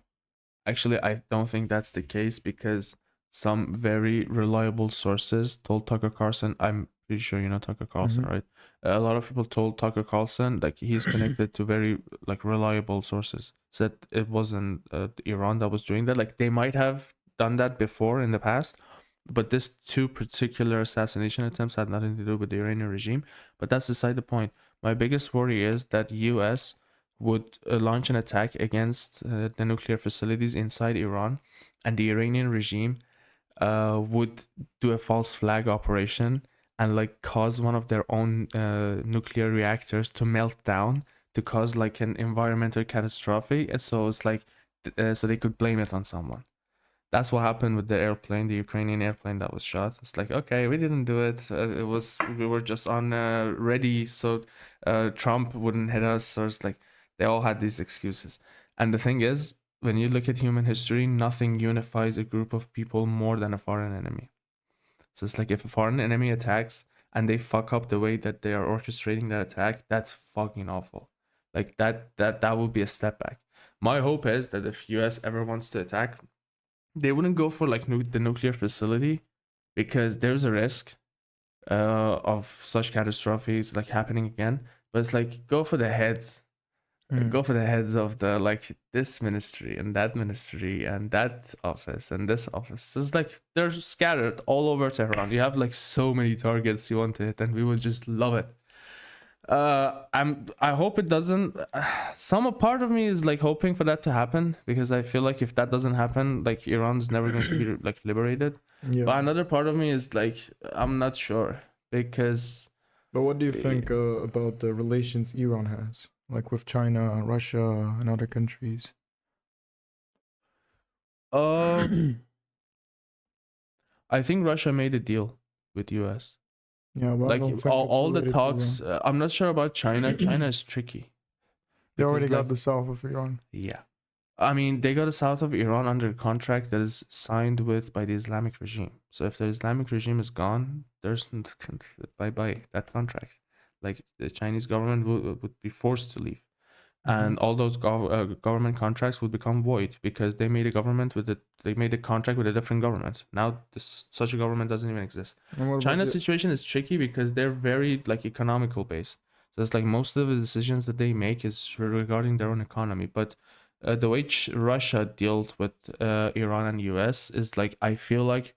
Speaker 1: Actually, I don't think that's the case, because some very reliable sources told Tucker Carlson, I'm pretty sure you know Tucker Carlson, right? A lot of people told Tucker Carlson like he's connected to very like reliable sources, said it wasn't Iran that was doing that. Like they might have done that before in the past, but this two particular assassination attempts had nothing to do with the Iranian regime. But that's beside the point. My biggest worry is that US would launch an attack against the nuclear facilities inside Iran, and the Iranian regime would do a false flag operation and like cause one of their own nuclear reactors to melt down, to cause like an environmental catastrophe. And so it's like so they could blame it on someone. That's what happened with the airplane, the Ukrainian airplane that was shot. It's like, okay, we didn't do it. We were just on ready, so Trump wouldn't hit us. So it's like they all had these excuses. And the thing is, when you look at human history, nothing unifies a group of people more than a foreign enemy. So it's like if a foreign enemy attacks and they fuck up the way that they are orchestrating that attack, that's fucking awful. Like that would be a step back. My hope is that if US ever wants to attack, they wouldn't go for like the nuclear facility, because there's a risk of such catastrophes like happening again. But it's like go for the heads. Go for the heads of the like this ministry and that office and this office. It's like they're scattered all over Tehran. You have like so many targets you want to hit, and we would just love it. I hope it doesn't. Some part of me is like hoping for that to happen, because I feel like if that doesn't happen, like Iran's never going to be like liberated.
Speaker 2: Yeah.
Speaker 1: But another part of me is like, I'm not sure, because
Speaker 2: But what do you think about the relations Iran has, like with China, Russia, and other countries?
Speaker 1: I think Russia made a deal with US.
Speaker 2: Yeah, but I
Speaker 1: Like
Speaker 2: don't think it's
Speaker 1: all the
Speaker 2: related to
Speaker 1: talks.
Speaker 2: Iran.
Speaker 1: I'm not sure about China. China is tricky.
Speaker 2: They
Speaker 1: Because,
Speaker 2: already got
Speaker 1: like,
Speaker 2: the south of Iran.
Speaker 1: yeah. I mean, they got the south of Iran under a contract that is signed with by the Islamic regime. So if the Islamic regime is gone, there's bye that contract. Like the Chinese government would be forced to leave, and all those government contracts would become void, because they made a government with they made a contract with a different government. Now such a government doesn't even exist.
Speaker 2: And what about
Speaker 1: China's situation is tricky because they're very like economical based. So it's like most of the decisions that they make is regarding their own economy. But the way Russia dealt with Iran and US is like, I feel like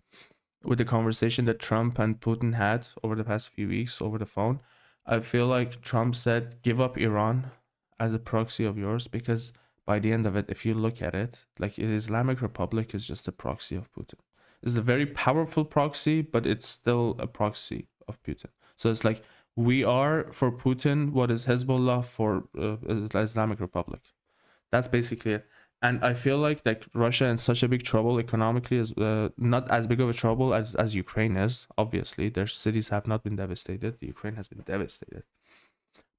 Speaker 1: with the conversation that Trump and Putin had over the past few weeks over the phone, I feel like Trump said, give up Iran as a proxy of yours, because by the end of it, if you look at it, like the Islamic Republic is just a proxy of Putin. It's a very powerful proxy, but it's still a proxy of Putin. So it's like, we are for Putin what is Hezbollah for Islamic Republic. That's basically it. And I feel like Russia in such a big trouble economically is not as big of a trouble as Ukraine is. Obviously, their cities have not been devastated. The Ukraine has been devastated.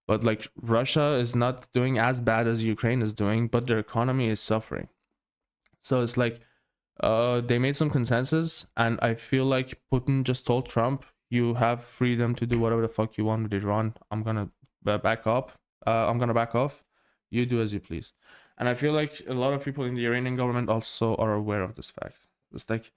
Speaker 1: But like Russia is not doing as bad as Ukraine is doing, but their economy is suffering. So it's like they made some consensus, and I feel like Putin just told Trump, "You have freedom to do whatever the fuck you want with Iran. I'm gonna back up. I'm gonna back off. You do as you please." And I feel like a lot of people in the Iranian government also are aware of this fact. It's like,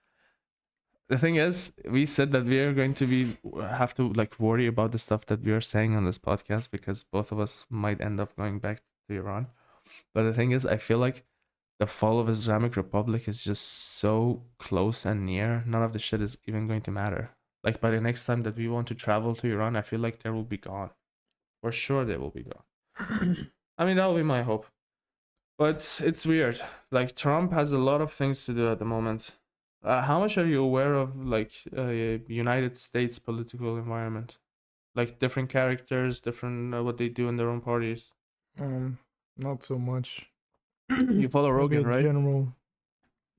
Speaker 1: the thing is, we said that we are going to have to like worry about the stuff that we are saying on this podcast, because both of us might end up going back to Iran. But the thing is, I feel like the fall of Islamic Republic is just so close and near. None of the shit is even going to matter. Like by the next time that we want to travel to Iran, I feel like they will be gone. For sure, they will be gone. I mean, that will be my hope. But it's weird. Like Trump has a lot of things to do at the moment. How much are you aware of like United States political environment? Like different characters, different what they do in their own parties.
Speaker 2: Not so much.
Speaker 1: You follow Rogan, right?
Speaker 2: General.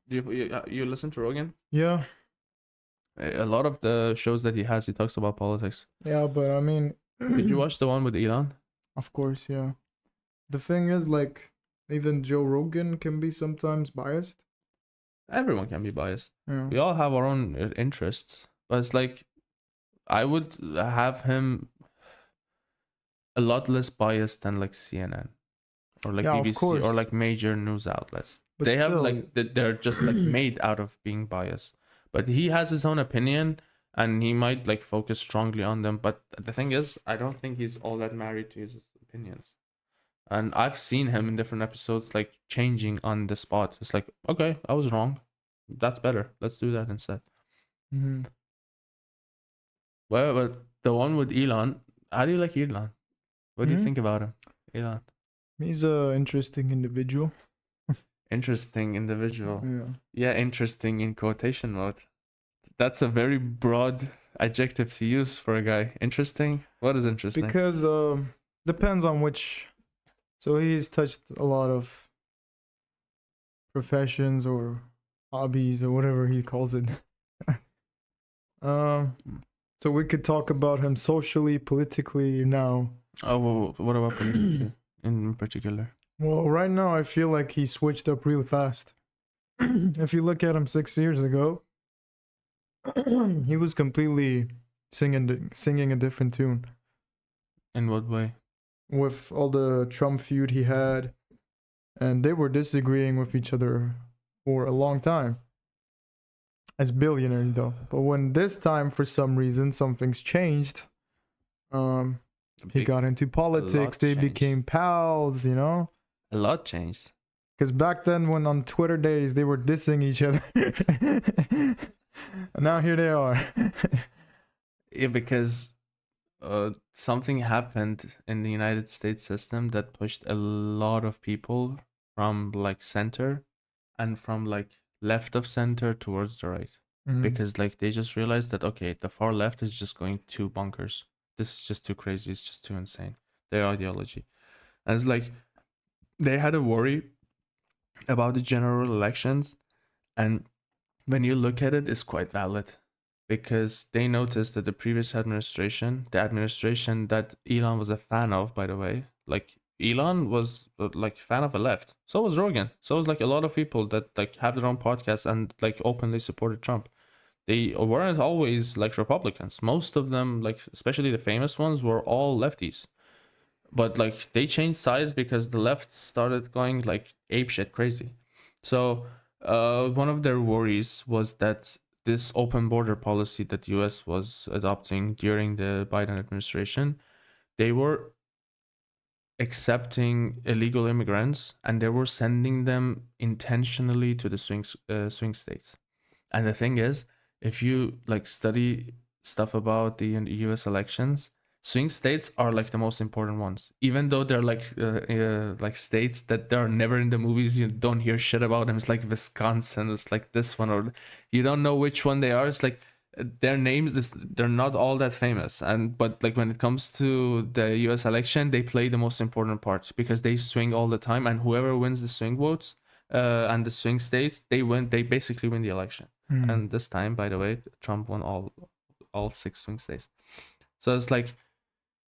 Speaker 1: You listen to Rogan?
Speaker 2: Yeah.
Speaker 1: A lot of the shows that he has, he talks about politics.
Speaker 2: Yeah, but I mean,
Speaker 1: Did you watch the one with Elon?
Speaker 2: Of course, yeah. The thing is, like, even Joe Rogan can be sometimes biased.
Speaker 1: Everyone can be biased.
Speaker 2: Yeah.
Speaker 1: We all have our own interests, but it's like I would have him a lot less biased than like CNN or like BBC or like major news outlets. But they still, have like they're just like made out of being biased. But he has his own opinion, and he might like focus strongly on them. But the thing is, I don't think he's all that married to his opinions. And I've seen him in different episodes like changing on the spot. It's like, okay, I was wrong. That's better. Let's do that instead.
Speaker 2: Mm-hmm.
Speaker 1: Well, but the one with Elon, how do you like Elon? What do you think about him, Elon?
Speaker 2: He's a interesting individual.
Speaker 1: Interesting individual.
Speaker 2: Yeah,
Speaker 1: interesting in quotation mode. That's a very broad adjective to use for a guy. Interesting? What is interesting?
Speaker 2: Because depends on which. So he's touched a lot of professions or hobbies or whatever he calls it. So we could talk about him socially, politically now.
Speaker 1: Oh, well, what about politically in particular?
Speaker 2: Well, right now I feel like he switched up real fast. If you look at him 6 years ago, he was completely singing a different tune.
Speaker 1: In what way?
Speaker 2: With all the Trump feud he had, and they were disagreeing with each other for a long time. As billionaires, though. But when this time, for some reason, something's changed. He got into politics. They became pals, you know?
Speaker 1: A lot changed.
Speaker 2: Because back then, when on Twitter days, they were dissing each other. And now here they are.
Speaker 1: Yeah, because something happened in the United States system that pushed a lot of people from like center and from like left of center towards the right.
Speaker 2: Mhm.
Speaker 1: Because like they just realized that okay, the far left is just going too bonkers. This is just too crazy. It's just too insane. Their ideology. And it's like they had a worry about the general elections, and when you look at it, it's quite valid because they noticed that the previous administration, the administration that Elon was a fan of, by the way, like Elon was like fan of the left. So was Rogan. So was like a lot of people that like have their own podcasts and like openly supported Trump. They weren't always like Republicans. Most of them, like especially the famous ones, were all lefties. But like they changed sides because the left started going like apeshit crazy. So one of their worries was that this open border policy that US was adopting during the Biden administration, they were accepting illegal immigrants and they were sending them intentionally to the swing states. And the thing is, if you like study stuff about the US elections, swing states are like the most important ones. Even though they're like states that they're never in the movies, you don't hear shit about them. It's like Wisconsin, it's like this one, or you don't know which one they are. It's like their names, they're not all that famous. And but like when it comes to the US election, they play the most important part because they swing all the time, and whoever wins the swing votes and the swing states, they win. They basically win the election.
Speaker 2: Mhm.
Speaker 1: And this time, by the way, Trump won all 6 swing states. So it's like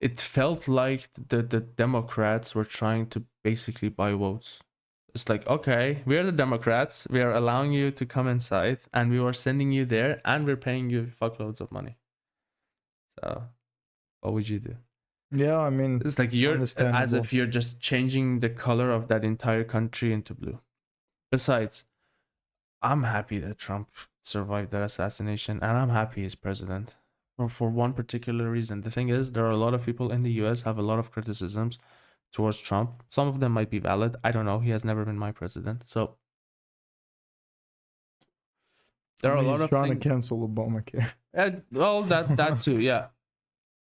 Speaker 1: it felt like the Democrats were trying to basically buy votes. It's like, okay, we're the Democrats. We are allowing you to come inside, and we are sending you there, and we're paying you fuckloads of money. So, what would you do?
Speaker 2: Yeah, I mean,
Speaker 1: It's like you're as
Speaker 2: understandable.
Speaker 1: if you're just changing the color of that entire country into blue. Besides, I'm happy that Trump survived that assassination, and I'm happy he's president. For one particular reason. The thing is, there are a lot of people in the US have a lot of criticisms towards Trump. Some of them might be valid. I don't know. He has never been my president. So there
Speaker 2: I
Speaker 1: are a
Speaker 2: mean,
Speaker 1: lot
Speaker 2: he's
Speaker 1: of
Speaker 2: trying to
Speaker 1: things.
Speaker 2: cancel Obamacare.
Speaker 1: Well, that too, yeah.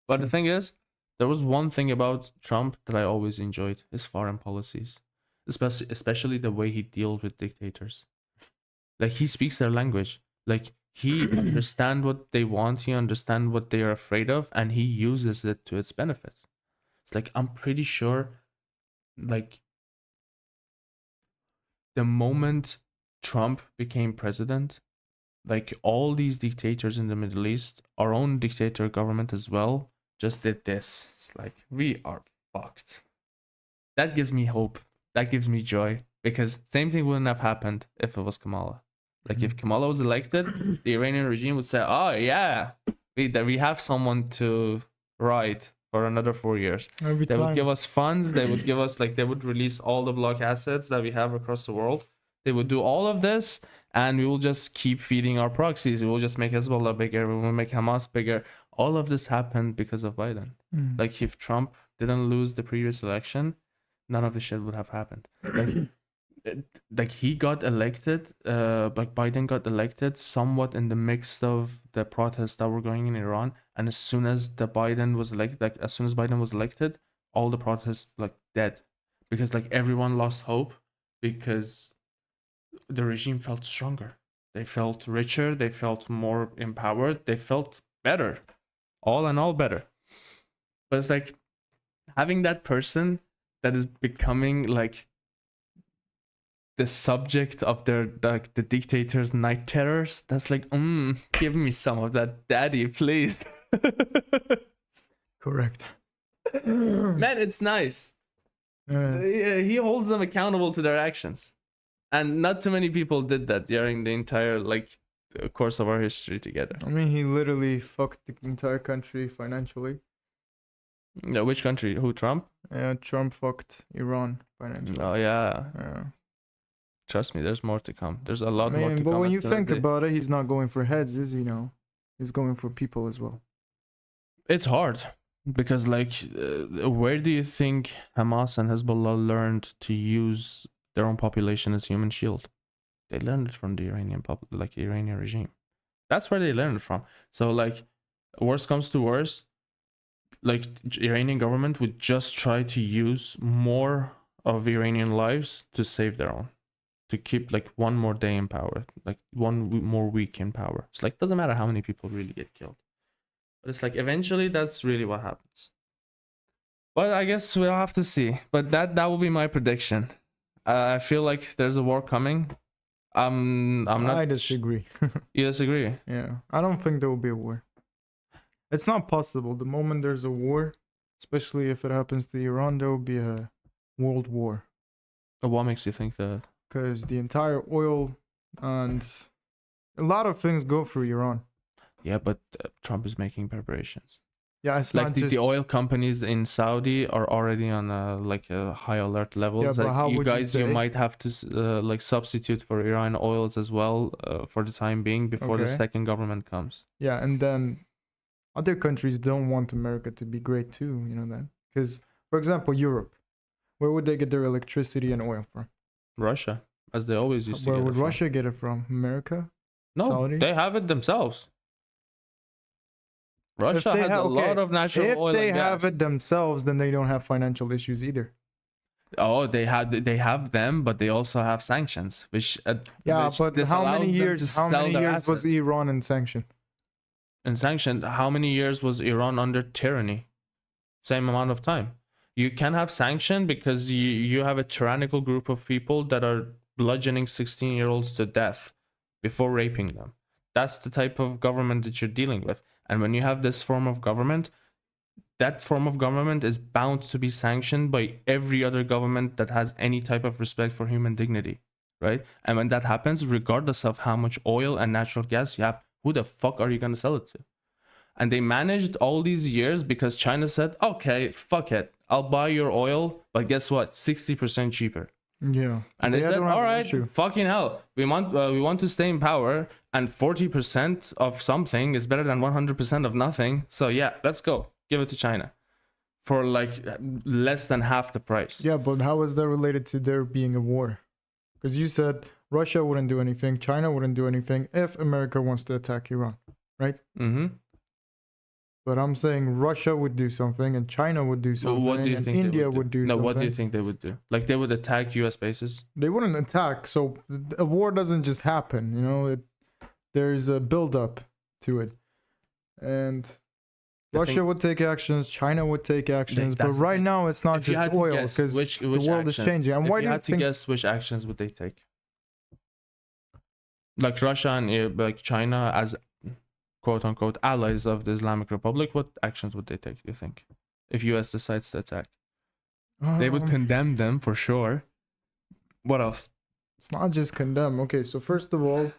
Speaker 1: But the thing is, there was one thing about Trump that I always enjoyed: his foreign policies, especially the way he deals with dictators. Like he speaks their language. Like he understand what they want, he understand what they are afraid of, and he uses it to its benefit. It's like I'm pretty sure like the moment Trump became president, like all these dictators in the Middle East, our own dictator government as well, just did this. It's like we are fucked. That gives me hope. That gives me joy because same thing wouldn't have happened if it was Kamala. Like if Kamala was elected, the Iranian regime would say, "Oh yeah, we have someone to ride for another 4 years."
Speaker 2: Every
Speaker 1: They would give
Speaker 2: time.
Speaker 1: us funds. They would give us like they would release all the block assets that we have across the world. They would do all of this, and we will just keep feeding our proxies. We will just make Hezbollah bigger. We will make Hamas bigger. All of this happened because of Biden.
Speaker 2: Mm.
Speaker 1: Like if Trump didn't lose the previous election, none of this shit would have happened. Like he got elected, like Biden got elected somewhat in the mix of the protests that were going in Iran. And as soon as the Biden was elected, like as soon as Biden was elected, all the protests like dead because like everyone lost hope because the regime felt stronger. They felt richer. They felt more empowered. They felt better. All in all, better. But it's like having that person that is becoming like the subject of their like the dictator's night terrors. That's like, give me some of that, daddy, please.
Speaker 2: Correct.
Speaker 1: Man, it's nice. He holds them accountable to their actions, and not too many people did that during the entire like course of our history together.
Speaker 2: I mean, he literally fucked the entire country financially.
Speaker 1: No, which country? Who? Trump?
Speaker 2: Trump fucked Iran financially.
Speaker 1: Oh yeah.
Speaker 2: Yeah.
Speaker 1: Trust me, there's more to come. There's a
Speaker 2: I
Speaker 1: lot more
Speaker 2: mean,
Speaker 1: to
Speaker 2: but
Speaker 1: come.
Speaker 2: when
Speaker 1: as
Speaker 2: you
Speaker 1: soon as
Speaker 2: think
Speaker 1: they-
Speaker 2: about it, he's not going for heads, is he? No, he's going for people as well.
Speaker 1: It's hard because like where do you think Hamas and Hezbollah learned to use their own population as human shield? They learned it from the Iranian regime. That's where they learned it from. So like worst comes to worst, like Iranian government would just try to use more of Iranian lives to save their own, to keep like one more day in power, like more week in power. It's like doesn't matter how many people really get killed, but it's like eventually that's really what happens. But I guess we'll have to see. But that will be my prediction. I feel like there's a war coming. I'm not.
Speaker 2: I disagree.
Speaker 1: You disagree?
Speaker 2: Yeah, I don't think there will be a war. It's not possible. The moment there's a war, especially if it happens to Iran, there will be a world war.
Speaker 1: What makes you think that?
Speaker 2: Because the entire oil and a lot of things go through Iran.
Speaker 1: Yeah, but Trump is making preparations.
Speaker 2: Yeah, it's
Speaker 1: Like
Speaker 2: not just
Speaker 1: the oil companies in Saudi are already on a high alert level.
Speaker 2: Yeah,
Speaker 1: It's
Speaker 2: but
Speaker 1: like
Speaker 2: how
Speaker 1: you
Speaker 2: would you
Speaker 1: guys, you
Speaker 2: say-
Speaker 1: might have to like substitute for Iran oils as well for the time being before the
Speaker 2: Okay.
Speaker 1: second government comes.
Speaker 2: Yeah, and then other countries don't want America to be great too, you know that? Because, for example, Europe, where would they get their electricity and oil from?
Speaker 1: Russia, as they always used to
Speaker 2: Where
Speaker 1: get
Speaker 2: would
Speaker 1: it from.
Speaker 2: Russia get it from? America?
Speaker 1: No,
Speaker 2: Saudi?
Speaker 1: they have it themselves. Russia
Speaker 2: they
Speaker 1: has
Speaker 2: have-
Speaker 1: a
Speaker 2: okay,
Speaker 1: lot of natural
Speaker 2: If
Speaker 1: oil
Speaker 2: they
Speaker 1: and
Speaker 2: have
Speaker 1: gas.
Speaker 2: it themselves, then they don't have financial issues either.
Speaker 1: Oh, they have them, but they also have sanctions, which
Speaker 2: Yeah,
Speaker 1: which
Speaker 2: but how
Speaker 1: disallows
Speaker 2: many
Speaker 1: them to
Speaker 2: years? How
Speaker 1: sell
Speaker 2: many
Speaker 1: their
Speaker 2: years was
Speaker 1: assets.
Speaker 2: Iran in sanction?
Speaker 1: And sanctioned, how many years was Iran under tyranny? Same amount of time. You can have sanction because you have a tyrannical group of people that are bludgeoning 16-year-olds to death before raping them. That's the type of government that you're dealing with. And when you have this form of government, that form of government is bound to be sanctioned by every other government that has any type of respect for human dignity, right? And when that happens, regardless of how much oil and natural gas you have, who the fuck are you going to sell it to? And they managed all these years because China said, okay, fuck it, I'll buy your oil, but guess what, 60% cheaper.
Speaker 2: Yeah,
Speaker 1: And they said,
Speaker 2: don't have
Speaker 1: all
Speaker 2: an
Speaker 1: right,
Speaker 2: issue.
Speaker 1: fucking hell, we want to stay in power, and 40% of something is better than 100% of nothing. So yeah, let's go, give it to China for like less than half the price.
Speaker 2: Yeah, but how is that related to there being a war? Because you said Russia wouldn't do anything, China wouldn't do anything if America wants to attack Iran, right?
Speaker 1: Mm-hmm.
Speaker 2: But I'm saying Russia would do something and China would do something
Speaker 1: What do you
Speaker 2: and
Speaker 1: think
Speaker 2: India
Speaker 1: they would do? No,
Speaker 2: something.
Speaker 1: what do you think they would do? Like they would attack US bases?
Speaker 2: They wouldn't attack, so a war doesn't just happen, you know, there's a build up to it. And Russia would take actions, China would take actions, but right now it's not just oil because the world is changing. And why do you
Speaker 1: had to guess which actions would they take? Like Russia and like China as quote unquote allies of the Islamic Republic, what actions would they take, do you think? If US decides to attack? They would condemn them for sure. What else?
Speaker 2: It's not just condemn. Okay, so first of all,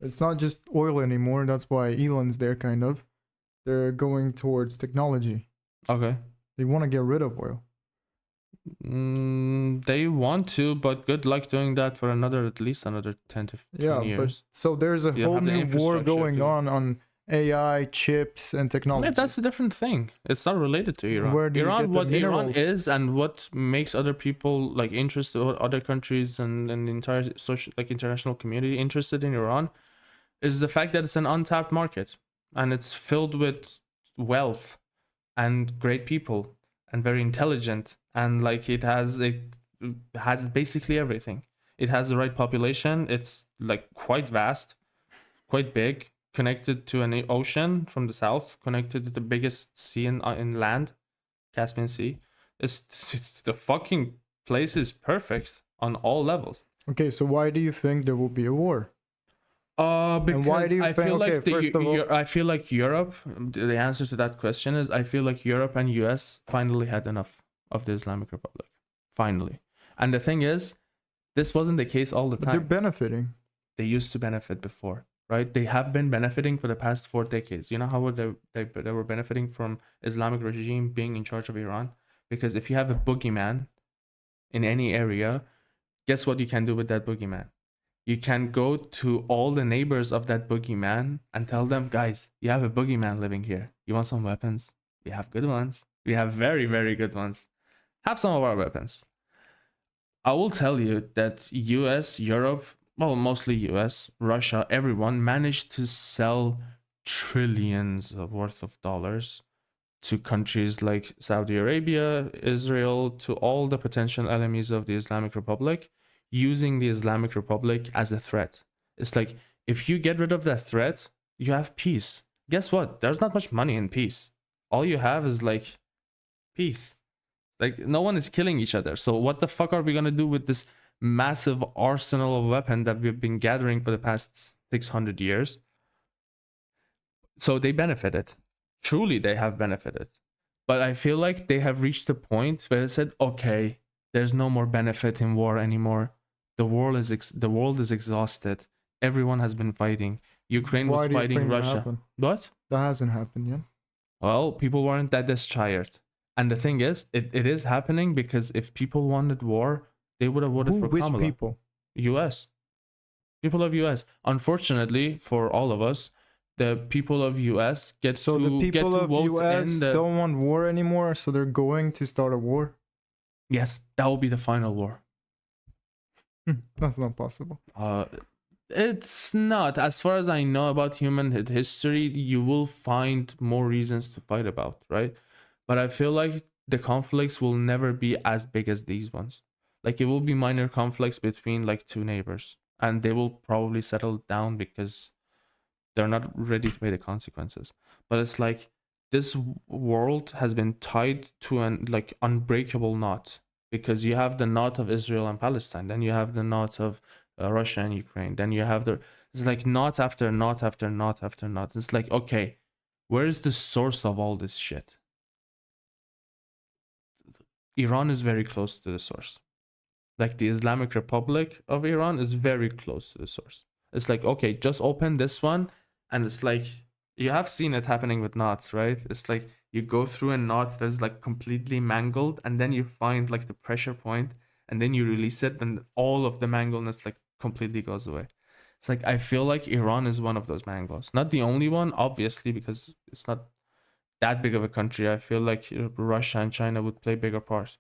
Speaker 2: it's not just oil anymore. That's why Elon's there, kind of. They're going towards technology.
Speaker 1: Okay.
Speaker 2: They want to get rid of oil.
Speaker 1: They want to, but good luck doing that for at least another 10 to 20 years.
Speaker 2: But so there's a
Speaker 1: You
Speaker 2: whole
Speaker 1: have the
Speaker 2: new war
Speaker 1: infrastructure
Speaker 2: going
Speaker 1: to-
Speaker 2: on AI, chips, and technology.
Speaker 1: Yeah, that's a different thing. It's not related to Iran.
Speaker 2: Where do you get the
Speaker 1: What Iran
Speaker 2: minerals?
Speaker 1: is and what makes other people like interested, or other countries and the entire social like international community interested in Iran, is the fact that it's an untapped market and it's filled with wealth and great people and very intelligent, and like it has basically everything. It has the right population. It's like quite vast, quite big, connected to an ocean from the south, connected to the biggest sea in land, Caspian Sea. It's the fucking place is perfect on all levels.
Speaker 2: Okay, so why do you think there will be a war?
Speaker 1: Because
Speaker 2: why do you
Speaker 1: I
Speaker 2: think-
Speaker 1: feel
Speaker 2: okay,
Speaker 1: like
Speaker 2: first of all-
Speaker 1: I feel like Europe. The answer to that question is I feel like Europe and US finally had enough of the Islamic Republic, finally. And the thing is, this wasn't the case all the
Speaker 2: But
Speaker 1: time.
Speaker 2: they're benefiting.
Speaker 1: They used to benefit before, right? They have been benefiting for the past 4 decades. You know how they were benefiting from Islamic regime being in charge of Iran? Because if you have a boogeyman in any area, guess what you can do with that boogeyman? You can go to all the neighbors of that boogeyman and tell them, guys, you have a boogeyman living here. You want some weapons? We have good ones. We have very, very good ones. Have some of our weapons. I will tell you that US, Europe, well, mostly US, Russia, everyone managed to sell trillions of worth of dollars to countries like Saudi Arabia, Israel, to all the potential enemies of the Islamic Republic, using the Islamic Republic as a threat. It's like, if you get rid of that threat, you have peace. Guess what? There's not much money in peace. All you have is like peace. Like, no one is killing each other. So what the fuck are we gonna do with this massive arsenal of weapon that we've been gathering for the past 600 years? So they benefited. Truly, they have benefited. But I feel like they have reached a point where they said, okay, there's no more benefit in war anymore. The world is exhausted. Everyone has been fighting. Ukraine
Speaker 2: Why
Speaker 1: was
Speaker 2: do you
Speaker 1: fighting
Speaker 2: think that
Speaker 1: Russia.
Speaker 2: happened?
Speaker 1: What?
Speaker 2: That hasn't happened yet.
Speaker 1: Well, people weren't that tired. And the thing is, it is happening because if people wanted war, they would have voted for
Speaker 2: Which
Speaker 1: Kamala.
Speaker 2: people?
Speaker 1: US. People of US. Unfortunately, for all of us, the people of US get
Speaker 2: So
Speaker 1: to
Speaker 2: the people
Speaker 1: get to
Speaker 2: of
Speaker 1: vote
Speaker 2: US
Speaker 1: in the...
Speaker 2: don't want war anymore, so they're going to start a war.
Speaker 1: Yes, that will be the final war.
Speaker 2: That's not possible.
Speaker 1: It's not. As far as I know about human history, you will find more reasons to fight about, right? But I feel like the conflicts will never be as big as these ones. Like, it will be minor conflicts between like two neighbors, and they will probably settle down because they're not ready to pay the consequences. But it's like, this world has been tied to an like unbreakable knot, because you have the knot of Israel and Palestine, then you have the knot of Russia and Ukraine, then you have it's like knot after knot after knot after knot. It's like, okay, where is the source of all this shit? Iran is very close to the source. Like, the Islamic Republic of Iran is very close to the source. It's like, okay, just open this one, and it's like, you have seen it happening with knots, right? It's like you go through a knot that's like completely mangled, and then you find like the pressure point, and then you release it, and all of the mangleness like completely goes away. It's like, I feel like Iran is one of those mangles. Not the only one, obviously, because it's not that big of a country. I feel like Russia and China would play bigger parts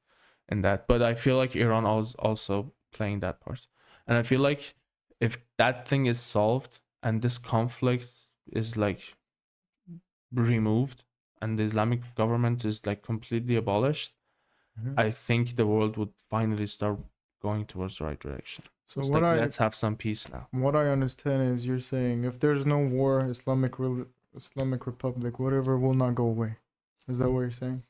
Speaker 1: in that, but I feel like Iran is also playing that part. And I feel like if that thing is solved and this conflict is like removed and the Islamic government is like completely abolished, I think the world would finally start going towards the right direction.
Speaker 2: So
Speaker 1: it's
Speaker 2: what
Speaker 1: like, let's have some peace now.
Speaker 2: What I understand is you're saying if there's no war, Islamic Republic, whatever, will not go away. Is that what you're saying?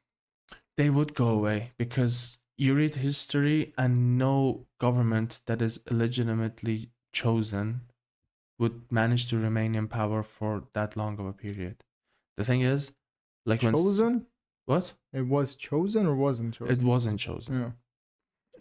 Speaker 1: They would go away because you read history and no government that is illegitimately chosen would manage to remain in power for that long of a period. The thing is, like,
Speaker 2: chosen?
Speaker 1: What?
Speaker 2: It was chosen or wasn't chosen?
Speaker 1: It wasn't chosen.
Speaker 2: Yeah.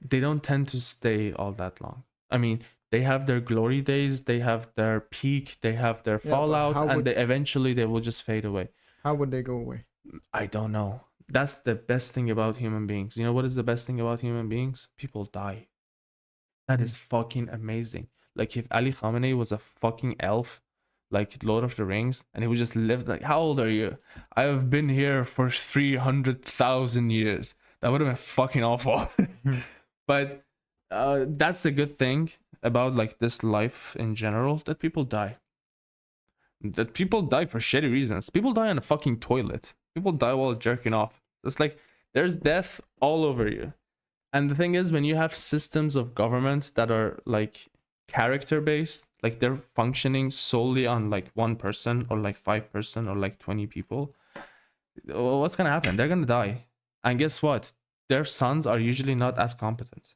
Speaker 1: They don't tend to stay all that long. I mean, they have their glory days, they have their peak, they have their fallout, and eventually they will just fade away.
Speaker 2: How would they go away?
Speaker 1: I don't know. That's the best thing about human beings. You know what is the best thing about human beings? People die. That is fucking amazing. Like, if Ali Khamenei was a fucking elf, like Lord of the Rings, and he would just live like, how old are you? I have been here for 300,000 years. That would have been fucking awful. But that's the good thing about like this life in general, that people die. That people die for shitty reasons. People die on a fucking toilet. People die while jerking off. It's like, there's death all over you. And the thing is, when you have systems of government that are like character based, like they're functioning solely on like one person or like 5 person or like 20 people, what's gonna happen? They're gonna die. And guess what? Their sons are usually not as competent.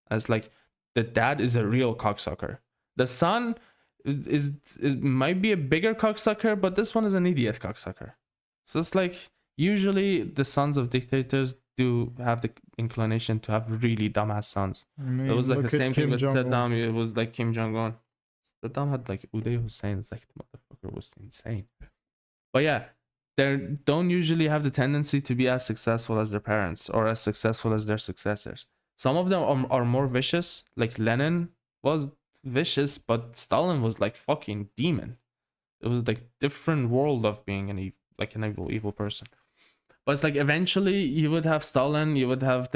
Speaker 1: As like, the dad is a real cocksucker. The son it might be a bigger cocksucker, but this one is an idiot cocksucker. So it's like, usually the sons of dictators do have the inclination to have really dumbass sons. It was like the same thing with Saddam. It was like Kim Jong-un. Saddam had like Uday Hussein. It's like, the motherfucker was insane. But yeah, they don't usually have the tendency to be as successful as their parents or as successful as their successors. Some of them are more vicious. Like Lenin was vicious, but Stalin was like fucking demon. It was like different world of being an evil person. But it's like, eventually you would have Stalin, you would have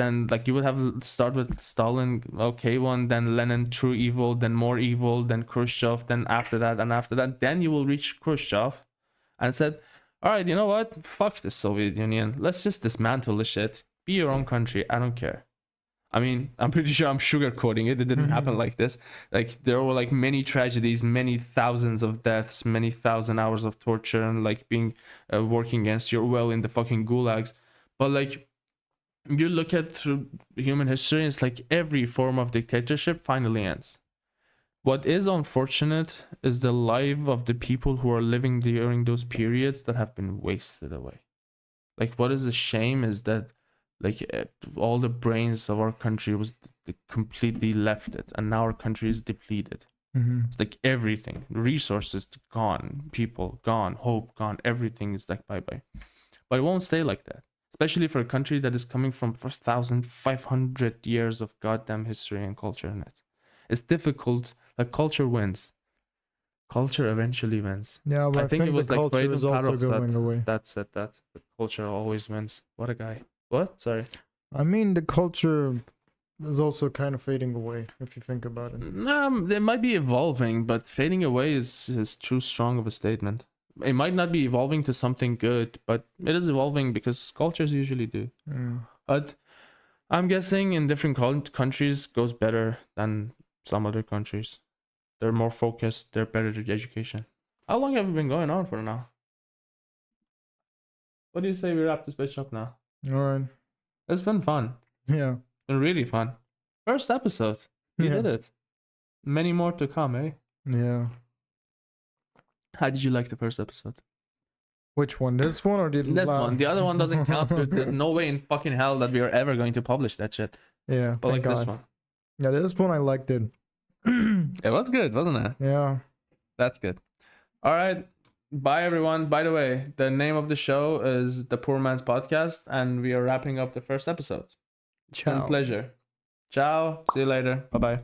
Speaker 1: start with Stalin, okay one, then Lenin, true evil, then more evil, then Khrushchev, then after that, then you will reach Khrushchev and said, all right, you know what? Fuck the Soviet Union. Let's just dismantle the shit. Be your own country. I don't care. I mean, I'm pretty sure I'm sugarcoating it. It didn't happen like this. Like there were like many tragedies, many thousands of deaths, many thousand hours of torture, and like being working against your will in the fucking gulags. But like you look at through human history, it's like every form of dictatorship finally ends. What is unfortunate is the life of the people who are living during those periods that have been wasted away. Like what is a shame is that like all the brains of our country was completely left it, and now our country is depleted. It's like everything, resources gone, people gone, hope gone, everything is like bye-bye. But it won't stay like that, especially for a country that is coming from 4,500 years of goddamn history and culture in it. It's difficult. Like culture wins. Culture eventually wins.
Speaker 2: Yeah, but
Speaker 1: I think it was
Speaker 2: the
Speaker 1: like
Speaker 2: culture
Speaker 1: Braden
Speaker 2: is also
Speaker 1: Parrott
Speaker 2: going away.
Speaker 1: that said that the culture always wins. What a guy. What? Sorry.
Speaker 2: I mean, the culture is also kind of fading away if you think about it.
Speaker 1: They might be evolving, but fading away is too strong of a statement. It might not be evolving to something good, but it is evolving because cultures usually do. But I'm guessing in different countries goes better than some other countries. They're more focused. They're better at education. How long have we been going on for now? What do you say we wrap this bitch up now?
Speaker 2: All right.
Speaker 1: It's been fun.
Speaker 2: Yeah.
Speaker 1: It's been really fun. First episode. We did it. Many more to come, eh?
Speaker 2: Yeah.
Speaker 1: How did you like the first episode?
Speaker 2: Which one? This one or the
Speaker 1: This one. The other one doesn't count. There's no way in fucking hell that we are ever going to publish that shit.
Speaker 2: Yeah.
Speaker 1: But like this one.
Speaker 2: Yeah, this one I liked it.
Speaker 1: It was good, wasn't it?
Speaker 2: Yeah.
Speaker 1: That's good. All right. Bye, everyone. By the way, the name of the show is The Poor Man's Podcast, and we are wrapping up the first episode. It's been a pleasure. Ciao. See you later. Bye-bye.